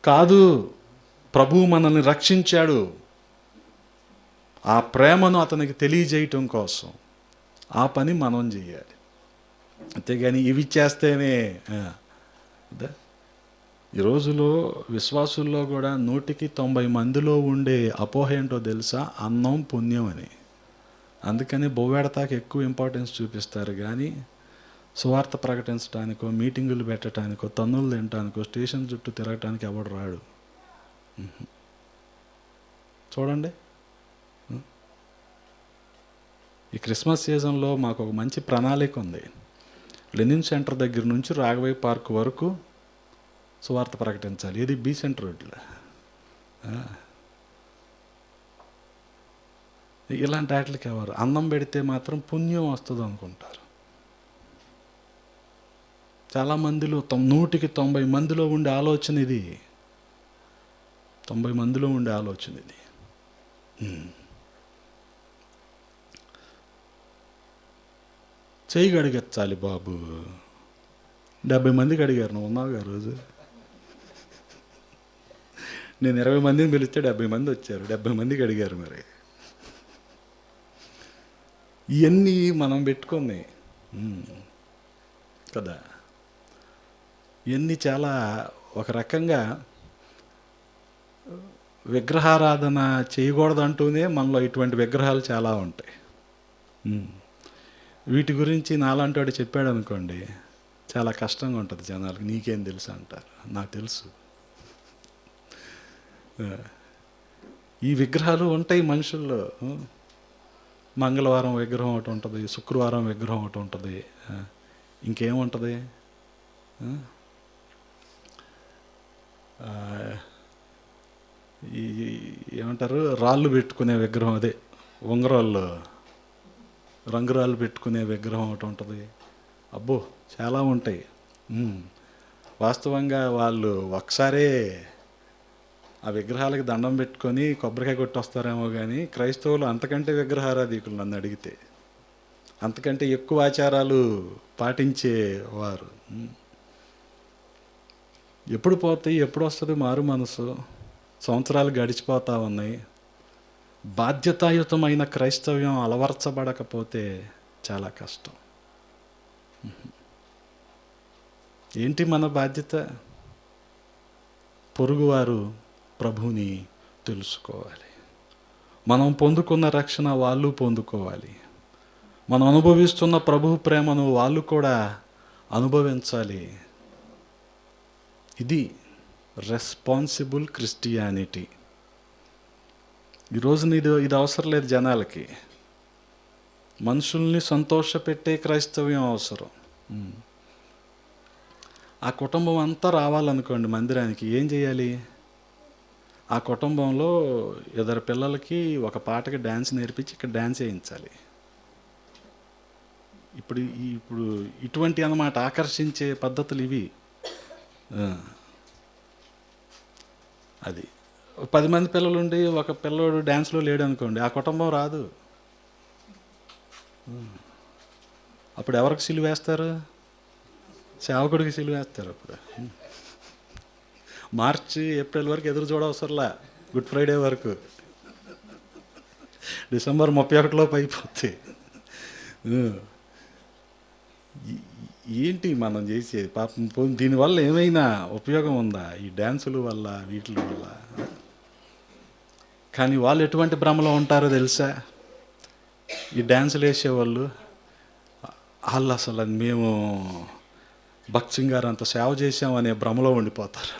కాదు, ప్రభువు మనల్ని రక్షించాడు. ఆ ప్రేమను అతనికి తెలియజేయటం కోసం ఆ పని మనం చేయాలి. అంతేగాని ఇవి చేస్తేనే ఈ రోజులో విశ్వాసుల్లో కూడా 190 మందిలో ఉండే అపోహ ఏంటో తెలుసా? అన్నం పుణ్యం అని. అందుకని బొవ్వెడతాకి ఎక్కువ ఇంపార్టెన్స్ చూపిస్తారు. కానీ సువార్త ప్రకటించడానికో, మీటింగులు పెట్టడానికో, తన్నులు తినటానికో, స్టేషన్ చుట్టూ తిరగటానికి ఎవడు రాడు. చూడండి, ఈ క్రిస్మస్ సీజన్లో మాకు ఒక మంచి ప్రణాళిక ఉంది. లెనిన్ సెంటర్ దగ్గర నుంచి రాఘవయ్య పార్క్ వరకు సువార్త ప్రకటించాలి. ఇది బీ సెంటర్ రోడ్లో. ఇలాంటి వాటికి ఎవరు అన్నం పెడితే మాత్రం పుణ్యం వస్తుంది అనుకుంటారు. చాలామందిలో 190 మందిలో ఉండే ఆలోచన ఇది. 90 మందిలో ఉండే ఆలోచన ఇది. చేయి అడిగెత్తాలి బాబు. 70 మందికి అడిగారు. నువ్వు ఉన్నావుగా రోజు. నేను 20 మందిని పిలిస్తే 70 మంది వచ్చారు. 70 మందికి అడిగారు. మరి ఇవన్నీ మనం పెట్టుకుంది కదా. ఇవన్నీ చాలా ఒక రకంగా విగ్రహారాధన చేయకూడదంటూనే మనలో ఇటువంటి విగ్రహాలు చాలా ఉంటాయి. వీటి గురించి నాలాంటి వాడు చెప్పాడు అనుకోండి, చాలా కష్టంగా ఉంటుంది జనాలకు. నీకేం తెలుసు అంటారు. నాకు తెలుసు. ఈ విగ్రహాలు ఉంటాయి మనుషుల్లో. మంగళవారం విగ్రహం ఒకటి ఉంటుంది, శుక్రవారం విగ్రహం ఒకటి ఉంటుంది, ఇంకేముంటుంది? ఈ ఏమంటారు, రాళ్ళు పెట్టుకునే విగ్రహం, అదే ఉంగరాళ్ళు, రంగురాళ్ళు పెట్టుకునే విగ్రహం ఒకటి ఉంటుంది. అబ్బో, చాలా ఉంటాయి. వాస్తవంగా వాళ్ళు ఒకసారే ఆ విగ్రహాలకి దండం పెట్టుకొని కొబ్బరికాయ కొట్టొస్తారేమో. కానీ క్రైస్తవులు అంతకంటే విగ్రహారాధికులు నన్ను అడిగితే, అంతకంటే ఎక్కువ ఆచారాలు పాటించేవారు. ఎప్పుడు పోతాయి, ఎప్పుడు వస్తుంది మారు మనసు? సంవత్సరాలు గడిచిపోతూ ఉన్నాయి. బాధ్యతాయుతమైన క్రైస్తవ్యం అలవర్చబడకపోతే చాలా కష్టం. ఏంటి మన బాధ్యత? పొరుగువారు ప్రభువుని తెలుసుకోవాలి. మనం పొందుకున్న రక్షణ వాళ్ళు పొందుకోవాలి. మనం అనుభవిస్తున్న ప్రభు ప్రేమను వాళ్ళు కూడా అనుభవించాలి. ఇది రెస్పాన్సిబుల్ క్రిస్టియానిటీ. ఈరోజున ఇది అవసరం లేదు జనాలకి. మనుషుల్ని సంతోషపెట్టే క్రైస్తవ్యం అవసరం. ఆ కుటుంబం అంతా రావాలనుకోండి మందిరానికి, ఏం చేయాలి? ఆ కుటుంబంలో ఇద్దరు పిల్లలకి ఒక పాటకి డ్యాన్స్ నేర్పించి ఇక్కడ డ్యాన్స్ వేయించాలి. ఇప్పుడు ఇటువంటి అన్నమాట ఆకర్షించే పద్ధతులు ఇవి. అది 10 మంది పిల్లలుండి ఒక పిల్లోడు డ్యాన్స్లో లేడు అనుకోండి, ఆ కుటుంబం రాదు. అప్పుడు ఎవరికి సిలువ వేస్తారు? సేవకుడికి సిలువ వేస్తారు. అప్పుడు మార్చి ఏప్రిల్ వరకు ఎదురు చూడవసరలా, గుడ్ ఫ్రైడే వరకు, డిసెంబర్ 31లోపు అయిపోతే. ఏంటి మనం చేసేది? పాపం దీనివల్ల ఏమైనా ఉపయోగం ఉందా? ఈ డ్యాన్సుల వల్ల, వీటి వల్ల. కానీ వాళ్ళు ఎటువంటి భ్రమలో ఉంటారో తెలుసా? ఈ డ్యాన్సులు వేసేవాళ్ళు వాళ్ళు అసలు మేము భక్త్ సింగ్ గారు అంత సేవ చేసామనే భ్రమలో ఉండిపోతారు.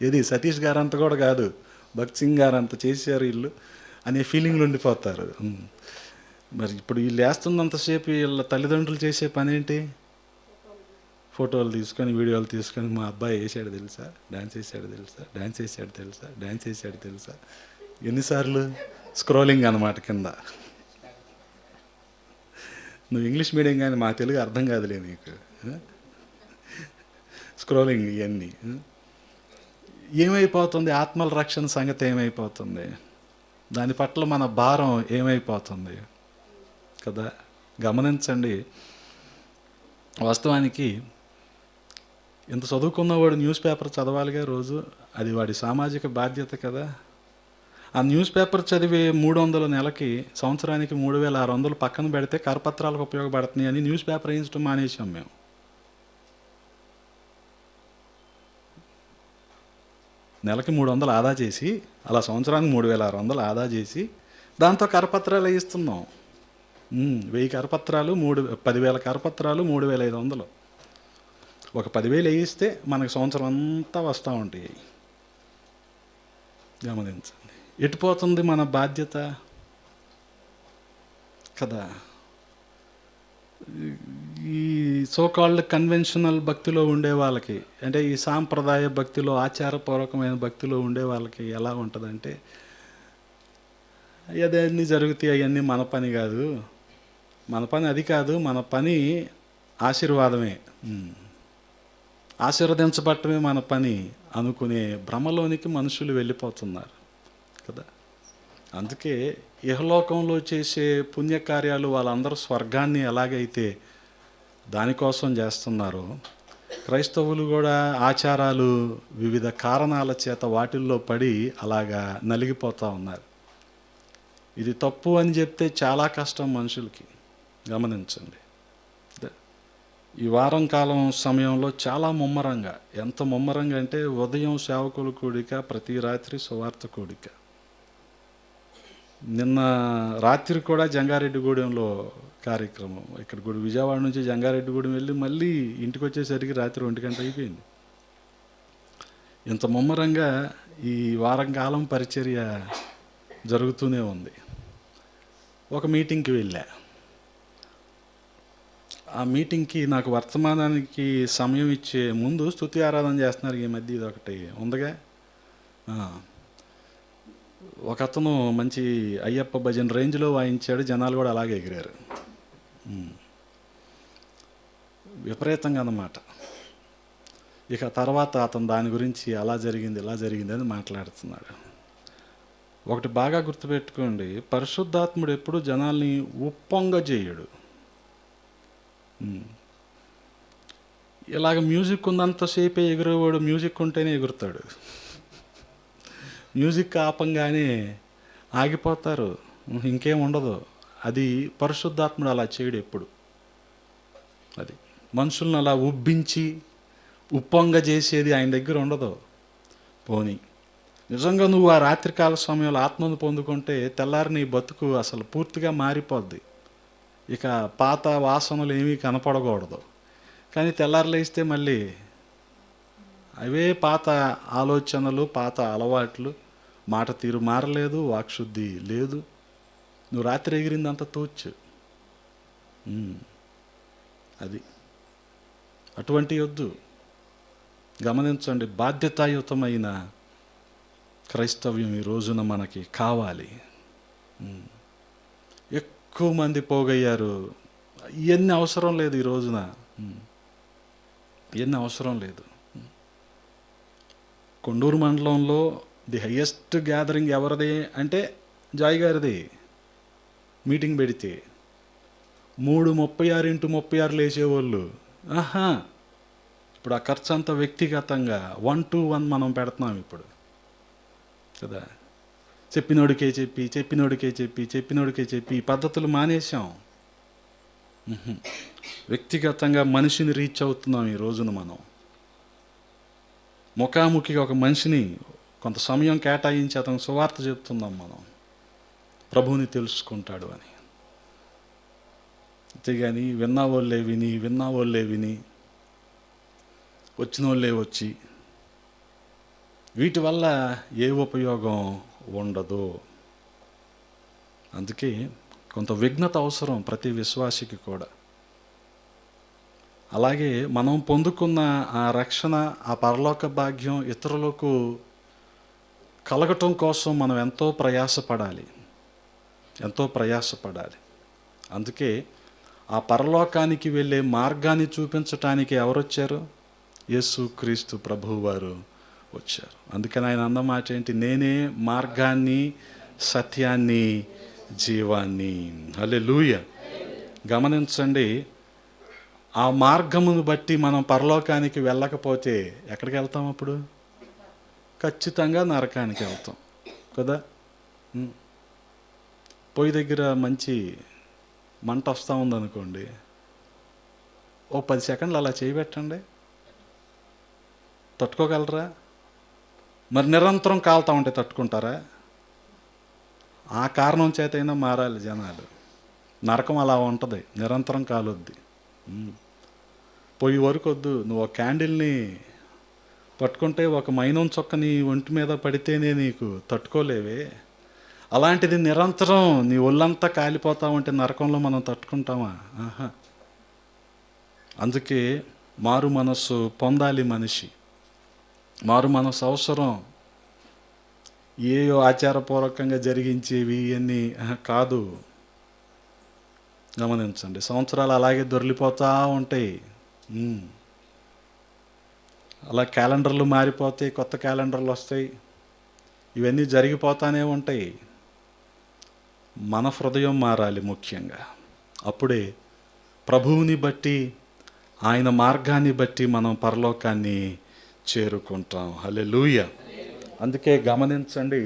ఏది సతీష్ గారు అంత కూడా కాదు, భగత్ సింగ్ గారు అంత చేశారు వీళ్ళు అనే ఫీలింగ్లు ఉండిపోతారు. మరి ఇప్పుడు వీళ్ళు వేస్తున్నంతసేపు వీళ్ళ తల్లిదండ్రులు చేసే పని ఏంటి? ఫోటోలు తీసుకొని వీడియోలు తీసుకొని మా అబ్బాయి వేసాడు తెలుసా, డ్యాన్స్ వేసాడు తెలుసా, డ్యాన్స్ వేసాడు తెలుసా, డ్యాన్స్ వేసాడు తెలుసా, ఎన్నిసార్లు స్క్రోలింగ్ అన్నమాట కింద. నువ్వు ఇంగ్లీష్ మీడియం కానీ మా తెలుగు అర్థం కాదులే నీకు. స్క్రోలింగ్ ఇవన్నీ ఏమైపోతుంది? ఆత్మల రక్షణ సంగతి ఏమైపోతుంది? దాని పట్ల మన భారం ఏమైపోతుంది కదా? గమనించండి. వాస్తవానికి ఇంత చదువుకున్నవాడు న్యూస్ పేపర్ చదవాలిగా రోజు, అది వాడి సామాజిక బాధ్యత కదా. ఆ న్యూస్ పేపర్ చదివే 300 నెలకి సంవత్సరానికి 3600 పక్కన పెడితే కరపత్రాలకు ఉపయోగపడుతున్నాయి అని న్యూస్ పేపర్ వేయించడం మానేసాం మేము. నెలకి 300 ఆదా చేసి, అలా సంవత్సరానికి 3600 ఆదా చేసి దాంతో కరపత్రాలు వేయిస్తున్నాం. 1000 కరపత్రాలు 10,000 కరపత్రాలు 3500. ఒక 10,000 వేయిస్తే మనకు సంవత్సరం అంతా వస్తూ ఉంటాయి. గమనించండి, ఎటుపోతుంది మన బాధ్యత కదా. ఈ సోకాల్డ్ కన్వెన్షనల్ భక్తిలో ఉండే వాళ్ళకి, అంటే ఈ సాంప్రదాయ భక్తిలో, ఆచారపూర్వకమైన భక్తిలో ఉండే వాళ్ళకి ఎలా ఉంటుందంటే, అదన్నీ జరుగుతాయి, అవన్నీ మన పని కాదు, మన పని అది కాదు, మన పని ఆశీర్వాదమే, ఆశీర్వదించబట్టమే మన పని అనుకునే భ్రమలోనికి మనుషులు వెళ్ళిపోతున్నారు కదా. అందుకే ఇహలోకంలో చేసే పుణ్యకార్యాలు వాళ్ళందరూ స్వర్గాన్ని ఎలాగైతే దానికోసం చేస్తున్నారో, క్రైస్తవులు కూడా ఆచారాలు వివిధ కారణాల చేత వాటిల్లో పడి అలాగా నలిగిపోతూ ఉన్నారు. ఇది తప్పు అని చెప్తే చాలా కష్టం మనుషులకి. గమనించండి, ఈ వారం కాలం సమయంలో చాలా ముమ్మరంగా, ఎంత ముమ్మరంగా అంటే ఉదయం సేవకుల కూడిక, ప్రతి రాత్రి సువార్త కూడిక. నిన్న రాత్రి కూడా జంగారెడ్డిగూడెంలో కార్యక్రమం. ఇక్కడ కూడా విజయవాడ నుంచి జంగారెడ్డిగూడెం వెళ్ళి మళ్ళీ ఇంటికి వచ్చేసరికి రాత్రి 1 గంట అయిపోయింది. ఇంత ముమ్మరంగా ఈ వారం కాలం పరిచర్య జరుగుతూనే ఉంది. ఒక మీటింగ్కి వెళ్ళా. ఆ మీటింగ్కి నాకు వర్తమానానికి సమయం ఇచ్చే ముందు స్తుతి ఆరాధన చేస్తున్నారు ఈ మధ్య, ఇది ఒకటి ఉందిగా. ఒక అతను మంచి అయ్యప్ప భజన రేంజ్లో వాయించాడు, జనాలు కూడా అలాగే ఎగిరారు విపరీతంగా అన్నమాట. ఇక తర్వాత అతను దాని గురించి అలా జరిగింది ఇలా జరిగింది అని మాట్లాడుతున్నాడు. ఒకటి బాగా గుర్తుపెట్టుకోండి, పరిశుద్ధాత్ముడు ఎప్పుడు జనాల్ని ఉప్పొంగ చేయడు. ఇలాగ మ్యూజిక్ ఉన్నంతసేపే ఎగురేవాడు మ్యూజిక్ ఉంటేనే ఎగురుతాడు. మ్యూజిక్ ఆపంగానే ఆగిపోతారు, ఇంకేం ఉండదు. అది పరిశుద్ధాత్ముడు అలా చేయడు ఎప్పుడు. అది మనుషులను అలా ఉబ్బించి ఉప్పొంగ చేసేది ఆయన దగ్గర ఉండదు. పోనీ నిజంగా నువ్వు ఆ రాత్రికాల సమయంలో ఆత్మను పొందుకుంటే తెల్లారి నీ బతుకు అసలు పూర్తిగా మారిపోద్ది. ఇక పాత వాసనలు ఏమీ కనపడకూడదు. కానీ తెల్లారులేస్తే మళ్ళీ అవే పాత ఆలోచనలు, పాత అలవాట్లు, మాట తీరు మారలేదు, వాక్శుద్ధి లేదు. నువ్వు రాత్రి ఎగిరిందంతా తోచు. అది అటువంటి వద్దు. గమనించండి, బాధ్యతాయుతమైన క్రైస్తవ్యం ఈ రోజున మనకి కావాలి. ఎక్కువ మంది పోగయ్యారు. ఇవన్నీ అవసరం లేదు ఈ రోజున, ఇవన్నీ అవసరం లేదు. కొండూరు మండలంలో ది హయ్యెస్ట్ గ్యాదరింగ్ ఎవరిది అంటే జాయ్ గారిది. మీటింగ్ పెడితే 336x36 లేచేవాళ్ళు. ఇప్పుడు ఆ ఖర్చు అంతా వ్యక్తిగతంగా 1-to-1 మనం పెడుతున్నాం ఇప్పుడు కదా. చెప్పినోడికే చెప్పి ఈ పద్ధతులు మానేసాం. వ్యక్తిగతంగా మనిషిని రీచ్ అవుతున్నాం ఈ రోజున. మనం ముఖాముఖిగా ఒక మనిషిని కొంత సమయం కేటాయించి అతను సువార్త చెప్తున్నాం మనం, ప్రభువుని తెలుసుకుంటాడు అని. అంతేగాని విన్నవాళ్ళే విని వచ్చిన వాళ్ళే వచ్చి వీటి వల్ల ఏ ఉపయోగం ఉండదు. అందుకే కొంత విఘ్నత అవసరం ప్రతి విశ్వాసికి కూడా. అలాగే మనం పొందుకున్న ఆ రక్షణ, ఆ పరలోక భాగ్యం ఇతరులకు కలగటం కోసం మనం ఎంతో ప్రయాసపడాలి. అందుకే ఆ పరలోకానికి వెళ్ళే మార్గాన్ని చూపించటానికి ఎవరొచ్చారు? యేసుక్రీస్తు ప్రభువు వారు వచ్చారు. అందుకని ఆయన అన్న మాట ఏంటి? నేనే మార్గాన్ని, సత్యాన్ని, జీవాన్ని. హల్లెలూయా. గమనించండి, ఆ మార్గమును బట్టి మనం పరలోకానికి వెళ్ళకపోతే ఎక్కడికి వెళ్తాం? అప్పుడు ఖచ్చితంగా నరకానికి వెళ్తాం కదా. పొయ్యి దగ్గర మంచి మంట వస్తూ ఉందనుకోండి, ఓ 10 సెకండ్లు అలా చేయబెట్టండి, తట్టుకోగలరా? మరి నిరంతరం కాలుతూ ఉంటే తట్టుకుంటారా? ఆ కారణం చేతైనా మారాలి జనాలు. నరకం అలా ఉంటుంది, నిరంతరం కాలుద్ది. పొయ్యి వరకు వద్దు, నువ్వు ఒక క్యాండిల్ని పట్టుకుంటే ఒక మైనం చొక్క నీ ఒంటి మీద పడితేనే నీకు తట్టుకోలేవే. అలాంటిది నిరంతరం నీ ఒళ్ళంతా కాలిపోతా ఉంటే నరకంలో మనం తట్టుకుంటామా? ఆహా. అందుకే మారు మనస్సు పొందాలి మనిషి. మారు మనస్సు అవసరం. ఏయో ఆచారపూర్వకంగా జరిగించేవి ఇవన్నీ కాదు. గమనించండి, సంవత్సరాలు అలాగే దొర్లిపోతూ ఉంటాయి. అలా క్యాలెండర్లు మారిపోతాయి, కొత్త క్యాలెండర్లు వస్తాయి, ఇవన్నీ జరిగిపోతూనే ఉంటాయి. మన హృదయం మారాలి ముఖ్యంగా. అప్పుడే ప్రభువుని బట్టి, ఆయన మార్గాన్ని బట్టి మనం పరలోకాన్ని చేరుకుంటాం. హల్లెలూయా. అందుకే గమనించండి,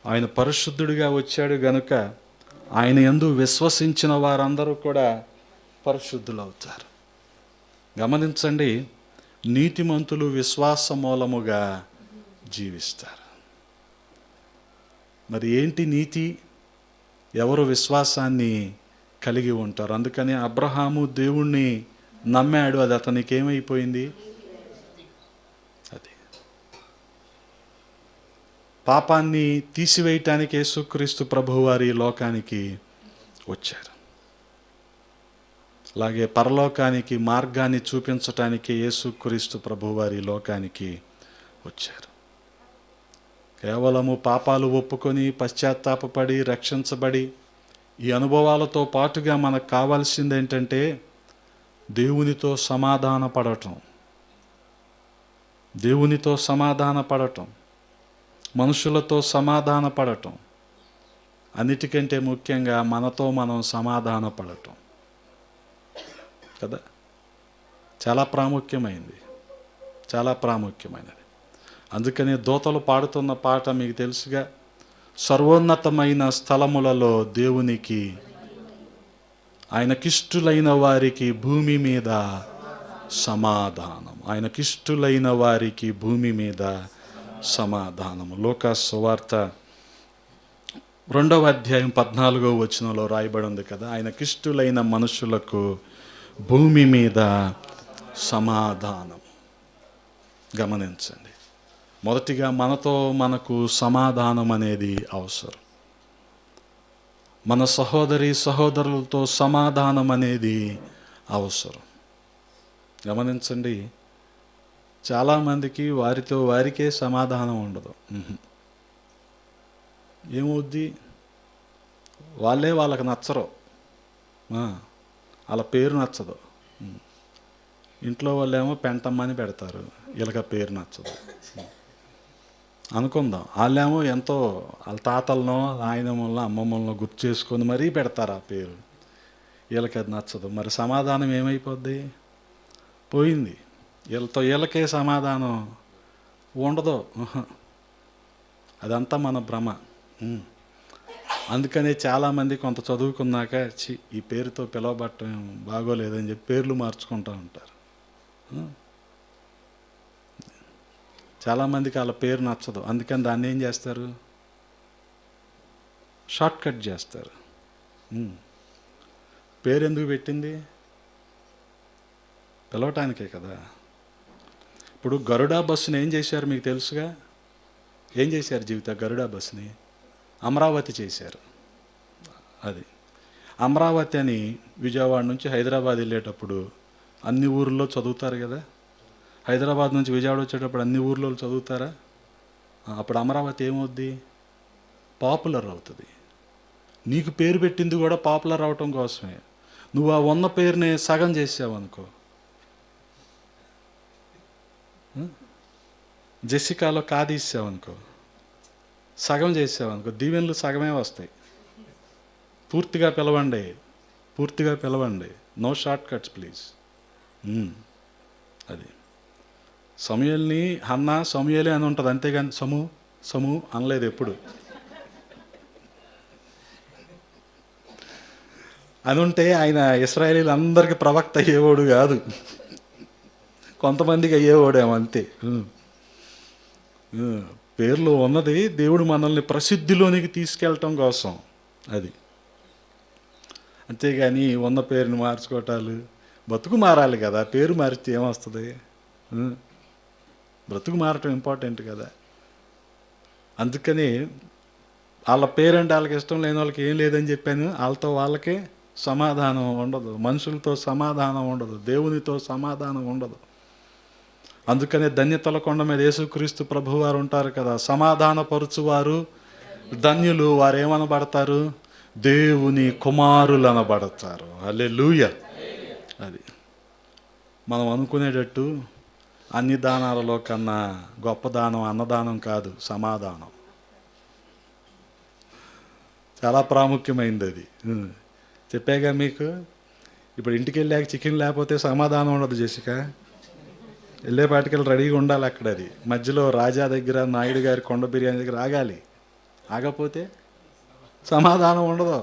ఆయన పరిశుద్ధుడిగా వచ్చాడు గనుక ఆయన యందు విశ్వసించిన వారందరూ కూడా పరిశుద్ధులు అవుతారు. గమనించండి, నీతిమంతులు విశ్వాస మూలముగా జీవిస్తారు. మరి ఏంటి నీతి? ఎవరు విశ్వాసాన్ని కలిగి ఉంటారు. అందుకని అబ్రహాము దేవుణ్ణి నమ్మాడు, అది అతనికి ఏమైపోయింది? అది పాపాన్ని తీసివేయటానికి యేసుక్రీస్తు ప్రభువు వారి లోకానికి వచ్చారు. అలాగే పరలోకానికి మార్గాన్ని చూపించటానికి యేసుక్రీస్తు ప్రభువు వారి లోకానికి వచ్చారు. కేవలము పాపాలు ఒప్పుకొని పశ్చాత్తాపపడి రక్షించబడి ఈ అనుభవాలతో పాటుగా మనకు కావాల్సింది ఏంటంటే దేవునితో సమాధాన పడటం, మనుషులతో సమాధాన పడటం, అన్నిటికంటే ముఖ్యంగా మనతో మనం సమాధాన పడటం కదా. చాలా ప్రాముఖ్యమైనది. అందుకని దూతలు పాడుతున్న పాట మీకు తెలుసుగా, సర్వోన్నతమైన స్థలములలో దేవునికి, ఆయనకిష్టులైన వారికి భూమి మీద సమాధానం. ఆయనకిష్టులైన వారికి భూమి మీద సమాధానము. లూకాసు సువార్త 2వ అధ్యాయం 14వ వచనంలో రాయబడి ఉంది కదా, ఆయనకిష్టులైన మనుషులకు భూమి మీద సమాధానం. గమనించండి, మొదటిగా మనతో మనకు సమాధానం అనేది అవసరం. మన సహోదరులతో సమాధానం అనేది అవసరం. గమనించండి, చాలామందికి వారితో వారికే సమాధానం ఉండదు. ఏమవుద్ది? వాళ్ళకి నచ్చరు, వాళ్ళ పేరు నచ్చదు. ఇంట్లో వాళ్ళేమో పెంటమ్మని పెడతారు, వీళ్ళకి పేరు నచ్చదు అనుకుందాం. వాళ్ళేమో ఎంతో వాళ్ళ తాతలనో ఆయనమ్మలనో అమ్మమ్మలనో గుర్తు చేసుకొని మరీ పెడతారు ఆ పేరు, వీళ్ళకి అది నచ్చదు. మరి సమాధానం ఏమైపోద్ది? పోయింది. వీళ్ళకే సమాధానం ఉండదు. అదంతా మన భ్రమ. అందుకనే చాలామంది కొంత చదువుకున్నాక ఈ పేరుతో పిలవబట్టం బాగోలేదని చెప్పి పేర్లు మార్చుకుంటూ ఉంటారు. చాలామందికి వాళ్ళ పేరు నచ్చదు, అందుకని దాన్ని ఏం చేస్తారు? షార్ట్ కట్ చేస్తారు. పేరు ఎందుకు పెట్టింది? పిలవటానికే కదా. ఇప్పుడు గరుడా బస్సును ఏం చేశారు మీకు తెలుసుగా? ఏం చేశారు జీవిత గరుడ బస్ని? అమరావతి చేశారు. అది అమరావతి అని విజయవాడ నుంచి హైదరాబాద్ వెళ్ళేటప్పుడు అన్ని ఊర్లో చదువుతారు కదా. హైదరాబాద్ నుంచి విజయవాడ వచ్చేటప్పుడు అన్ని ఊర్లో చదువుతారా? అప్పుడు అమరావతి ఏమవుద్ది? పాపులర్ అవుతుంది. నీకు పేరు పెట్టింది కూడా పాపులర్ అవటం కోసమే. నువ్వు ఆ ఉన్న పేరుని సగం చేసావనుకో, జెసికాలో కాదీసావనుకో, సగం చేసావనుకో, దీవెనలు సగమే వస్తాయి. పూర్తిగా పిలవండి, పూర్తిగా పిలవండి. No short cuts please. అది సమూయేలుని హన్నా సమూయేలే అని ఉంటుంది, అంతేగాని సమూ అనలేదు ఎప్పుడు. అని ఉంటే ఆయన ఇశ్రాయేలీలు అందరికీ ప్రవక్త అయ్యేవాడు కాదు, కొంతమందికి అయ్యేవాడేమో అంతే. పేర్లో ఉన్నది దేవుడు మనల్ని ప్రసిద్ధిలోనికి తీసుకెళ్ళటం కోసం. అది అంతేగాని ఉన్న పేరుని మార్చుకోవటాలు, బతుకు మారాలి కదా. పేరు మారితే ఏమొస్తుంది? బ్రతుకు మారటం ఇంపార్టెంట్ కదా. అందుకని వాళ్ళ పేరంటే వాళ్ళకి ఇష్టం లేని వాళ్ళకి ఏం లేదని చెప్పాను. వాళ్ళతో వాళ్ళకే సమాధానం ఉండదు, మనుషులతో సమాధానం ఉండదు, దేవునితో సమాధానం ఉండదు. అందుకనే ధన్యతల కొండ మీద యేసుక్రీస్తు ప్రభువారు ఉంటారు కదా. సమాధానపరుచువారు ధన్యులు, వారు ఏమనబడతారు? దేవుని కుమారులు అనబడతారు. హల్లెలూయా. అది మనం అనుకునేటట్టు అన్ని దానాలలో కన్నా గొప్ప దానం అన్నదానం కాదు, సమాధానం. చాలా ప్రాముఖ్యమైనది అది. చెప్పాగా మీకు. ఇప్పుడు ఇంటికి వెళ్ళాక చికెన్ లేకపోతే సమాధానం ఉండదు జెసిక. వెళ్ళేపాటికి రెడీగా ఉండాలి అక్కడ. అది మధ్యలో రాజా దగ్గర, నాయుడు గారి కొండ బిర్యానీ దగ్గర ఆగాలి. ఆగపోతే సమాధానం ఉండదు.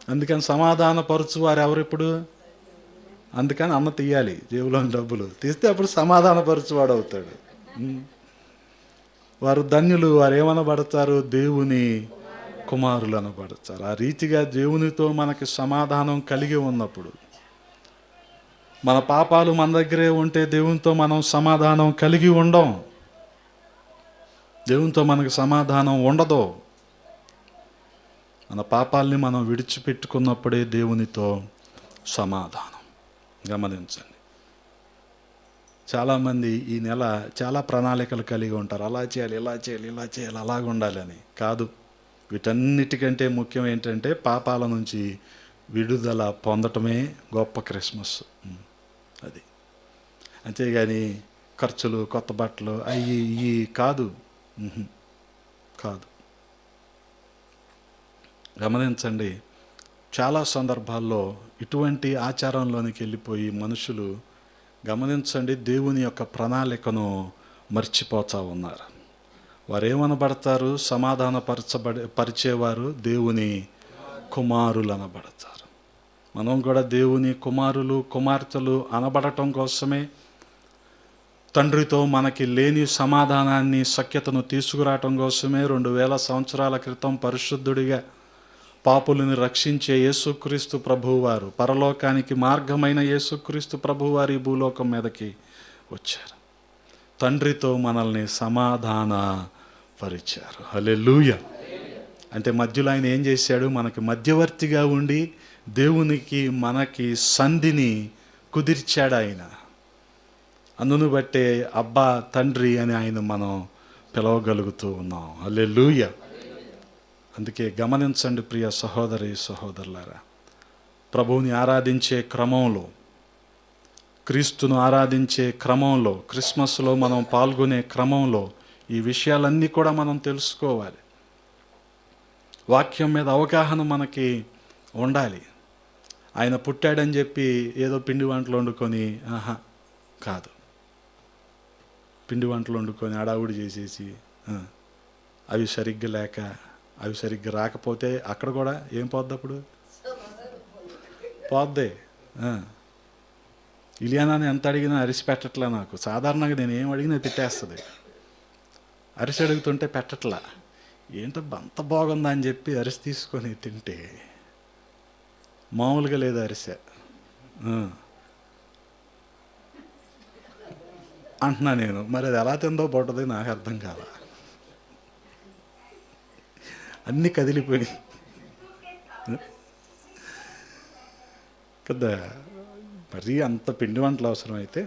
అందుకని సమాధాన పరుచు వారు ఎవరు ఇప్పుడు? అందుకని అన్న తీయాలి, జేబులోని డబ్బులు తీస్తే అప్పుడు సమాధాన పరుచువాడు అవుతాడు. వారు ధన్యులు, వారు ఏమనబడతారు? దేవుని కుమారులు అనబడతారు. ఆ రీతిగా దేవునితో మనకి సమాధానం కలిగి ఉన్నప్పుడు, మన పాపాలు మన దగ్గరే ఉంటే దేవునితో మనం సమాధానం కలిగి ఉండం. దేవునితో మనకు సమాధానం ఉండదు. మన పాపాలని మనం విడిచిపెట్టుకున్నప్పుడే దేవునితో సమాధానం. గమనించండి, చాలామంది ఈ నెల చాలా ప్రణాళికలు కలిగి ఉంటారు. అలా చేయాలి, ఇలా చేయాలి, ఇలా చేయాలి, అలాగ ఉండాలని. కాదు, వీటన్నిటికంటే ముఖ్యం ఏంటంటే పాపాల నుంచి విడుదల పొందటమే గొప్ప క్రిస్మస్. అది అంతేగాని ఖర్చులు, కొత్త బట్టలు, అయ్యి ఇవి కాదు. కాదు. గమనించండి, చాలా సందర్భాల్లో ఇటువంటి ఆచారంలోనికి వెళ్ళిపోయి మనుషులు, గమనించండి, దేవుని యొక్క ప్రణాళికను మర్చిపోతూ ఉన్నారు. వారు ఏమనబడతారు? పరిచేవారు దేవుని కుమారులు అనబడతారు. మనం కూడా దేవుని కుమారులు, కుమార్తెలు అనబడటం కోసమే, తండ్రితో మనకి లేని సమాధానాన్ని, సఖ్యతను తీసుకురావటం కోసమే 2000 సంవత్సరాల క్రితం పరిశుద్ధుడిగా పాపులను రక్షించే యేసుక్రీస్తు ప్రభువారు, పరలోకానికి మార్గమైన యేసుక్రీస్తు ప్రభువారు ఈ భూలోకం మీదకి వచ్చారు. తండ్రితో మనల్ని సమాధాన పరిచారు. హల్లెలూయా. అంటే మధ్యలో ఆయన ఏం చేశాడు? మనకి మధ్యవర్తిగా ఉండి దేవునికి మనకి సంధిని కుదిర్చాడు ఆయన. అందును బట్టే అబ్బా తండ్రి అని ఆయన మనం పిలవగలుగుతూ ఉన్నాం. హల్లెలూయా. అందుకే గమనించండి ప్రియ సహోదరి సహోదరులారా, ప్రభువుని ఆరాధించే క్రమంలో, క్రీస్తును ఆరాధించే క్రమంలో, క్రిస్మస్లో మనం పాల్గొనే క్రమంలో ఈ విషయాలన్నీ కూడా మనం తెలుసుకోవాలి. వాక్యం మీద అవగాహన మనకి ఉండాలి. ఆయన పుట్టాడని చెప్పి ఏదో పిండి వంటలు వండుకొని, కాదు, పిండి వంటలు వండుకొని హడావుడి చేసేసి అవి సరిగ్గా లేక, అవి సరిగ్గా రాకపోతే అక్కడ కూడా ఏం పోద్ది? అప్పుడు పోద్ది. ఇలియానాని ఎంత అడిగినా అరిసి పెట్టట్లా. నాకు సాధారణంగా నేను ఏం అడిగినా తిట్టేస్తుంది. అరిసి అడుగుతుంటే పెట్టట్లా. ఏంటో అంత బాగుందా అని చెప్పి అరిసి తీసుకొని తింటే మామూలుగా లేదు అరిసె. అంటున్నా నేను. మరి అది ఎలా తిందో పడ్డది నాకు అర్థం కాల. అన్నీ కదిలిపోయి కదా. మరీ అంత పిండి వంటలు అవసరమైతే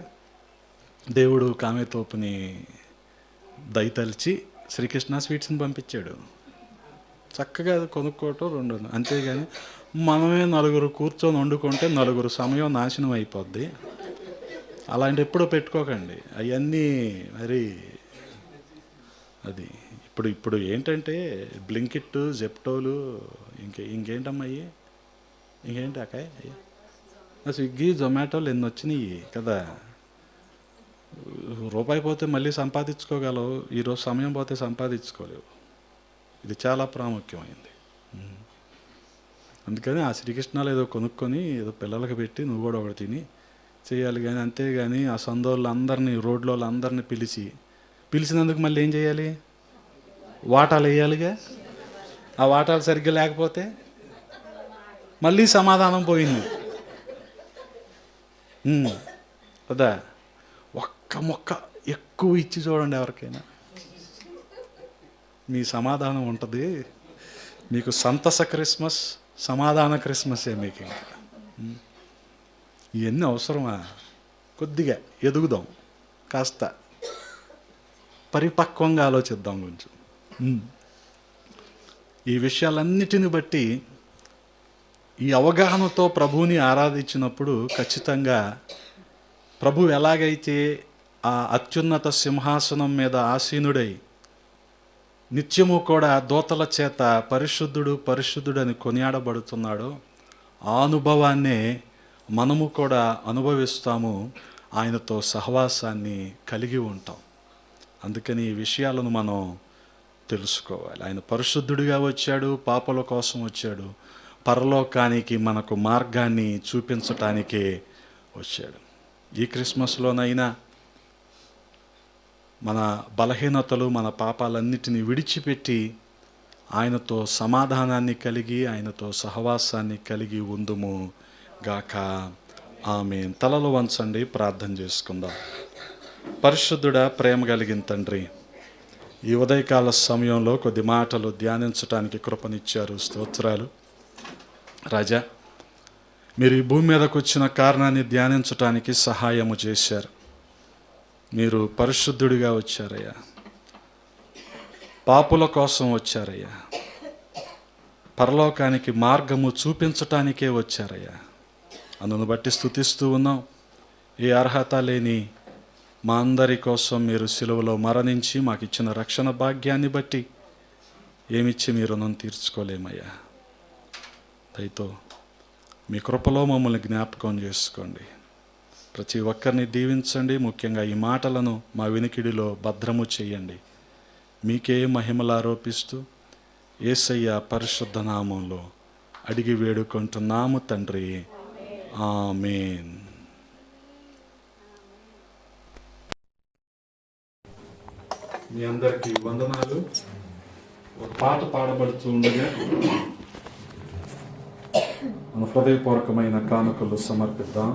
దేవుడు కామెతోపుని దయతలిచి శ్రీకృష్ణ స్వీట్స్ని పంపించాడు. చక్కగా అది కొనుక్కోవటం రెండు, అంతేగాని మనమే నలుగురు కూర్చొని వండుకుంటే నలుగురు సమయం నాశనం అయిపోద్ది. అలాంటి ఎప్పుడో పెట్టుకోకండి అవన్నీ. మరి అది ఇప్పుడు ఏంటంటే బ్లింకిట్, జెప్టోలు, ఇంకేంటమ్మా అయ్యి, ఇంకేంటి అకాయ్ అయ్యి, స్విగ్గీ, జొమాటోలు ఎన్ని వచ్చినాయి కదా. రూపాయి పోతే మళ్ళీ సంపాదించుకోగలవు, ఈరోజు సమయం పోతే సంపాదించుకోలేవు. ఇది చాలా ప్రాముఖ్యమైంది. అందుకని ఆ శ్రీకృష్ణాలు ఏదో కొనుక్కొని ఏదో పిల్లలకి పెట్టి నువ్వు కూడా ఒకటి తిని చేయాలి. కానీ అంతేగాని ఆ సందోళ్ళు అందరినీ, రోడ్లో అందరినీ పిలిచినందుకు మళ్ళీ ఏం చేయాలి? వాటాలు వేయాలిగా. ఆ వాటాలు సరిగ్గా లేకపోతే మళ్ళీ సమాధానం పోయింది కదా. ఒక్క మొక్క ఎక్కువ ఇచ్చి చూడండి ఎవరికైనా, మీ సమాధానం ఉంటుంది. మీకు సంతస క్రిస్మస్, సమాధాన క్రిస్మసే మీకు. ఇంకా ఇవన్నీ అవసరమా? కొద్దిగా ఎదుగుదాం, కాస్త పరిపక్వంగా ఆలోచిద్దాం కొంచెం. ఈ విషయాలన్నిటిని బట్టి ఈ అవగాహనతో ప్రభువుని ఆరాధించినప్పుడు ఖచ్చితంగా ప్రభు ఎలాగైతే ఆ అత్యున్నత సింహాసనం మీద ఆసీనుడై నిత్యము కూడా దూతల చేత పరిశుద్ధుడు పరిశుద్ధుడు అని కొనియాడబడుతున్నాడో ఆ అనుభవాన్నే మనము కూడా అనుభవిస్తాము, ఆయనతో సహవాసాన్ని కలిగి ఉంటాం. అందుకని ఈ విషయాలను మనం తెలుసుకోవాలి. ఆయన పరిశుద్ధుడిగా వచ్చాడు, పాపల కోసం వచ్చాడు, పరలోకానికి మనకు మార్గాన్ని చూపించటానికే వచ్చాడు. ఈ క్రిస్మస్లోనైనా మన బలహీనతలు, మన పాపాలన్నిటినీ విడిచిపెట్టి ఆయనతో సమాధానాన్ని కలిగి, ఆయనతో సహవాసాన్ని కలిగి ఉందుము గాక. ఆమేన్. తలలు వంచండి, ప్రార్థన చేసుకుందాం. పరిశుద్ధుడా, ప్రేమ కలిగిన తండ్రి, ఈ ఉదయకాల సమయంలో కొద్ది మాటలు ధ్యానించడానికి కృపనిచ్చారు. స్తోత్రాలు రాజా. మీరు ఈ భూమి మీదకు వచ్చిన కారణాన్ని ధ్యానించటానికి సహాయము చేశారు. మీరు పరిశుద్ధుడిగా వచ్చారయ్యా, పాపుల కోసం వచ్చారయ్యా, పరలోకానికి మార్గము చూపించటానికే వచ్చారయ్యా. అందును బట్టి స్తుతిస్తూ ఉన్నాం. ఏ అర్హత లేని మా అందరి కోసం మీరు సిలువలో మరణించి మాకు ఇచ్చిన రక్షణ భాగ్యాన్ని బట్టి ఏమిచ్చి మీరు రుణం తీర్చుకోలేమయ్యా. దయతో మీ కృపలో మమ్మల్ని జ్ఞాపకం చేసుకోండి. ప్రతి ఒక్కరిని దీవించండి. ముఖ్యంగా ఈ మాటలను మా వినికిడిలో భద్రము చేయండి. మీకే మహిమలు ఆరోపిస్తూ యేసయ్య పరిశుద్ధ నామంలో అడిగి వేడుకుంటున్నాము తండ్రి. ఆమేన్. మీ అందరికీ వందనాలు. ఒక పాట పాడబడుతూ ఉండగా మన హృదయపూర్వకమైన కానుకలు సమర్పిద్దాం.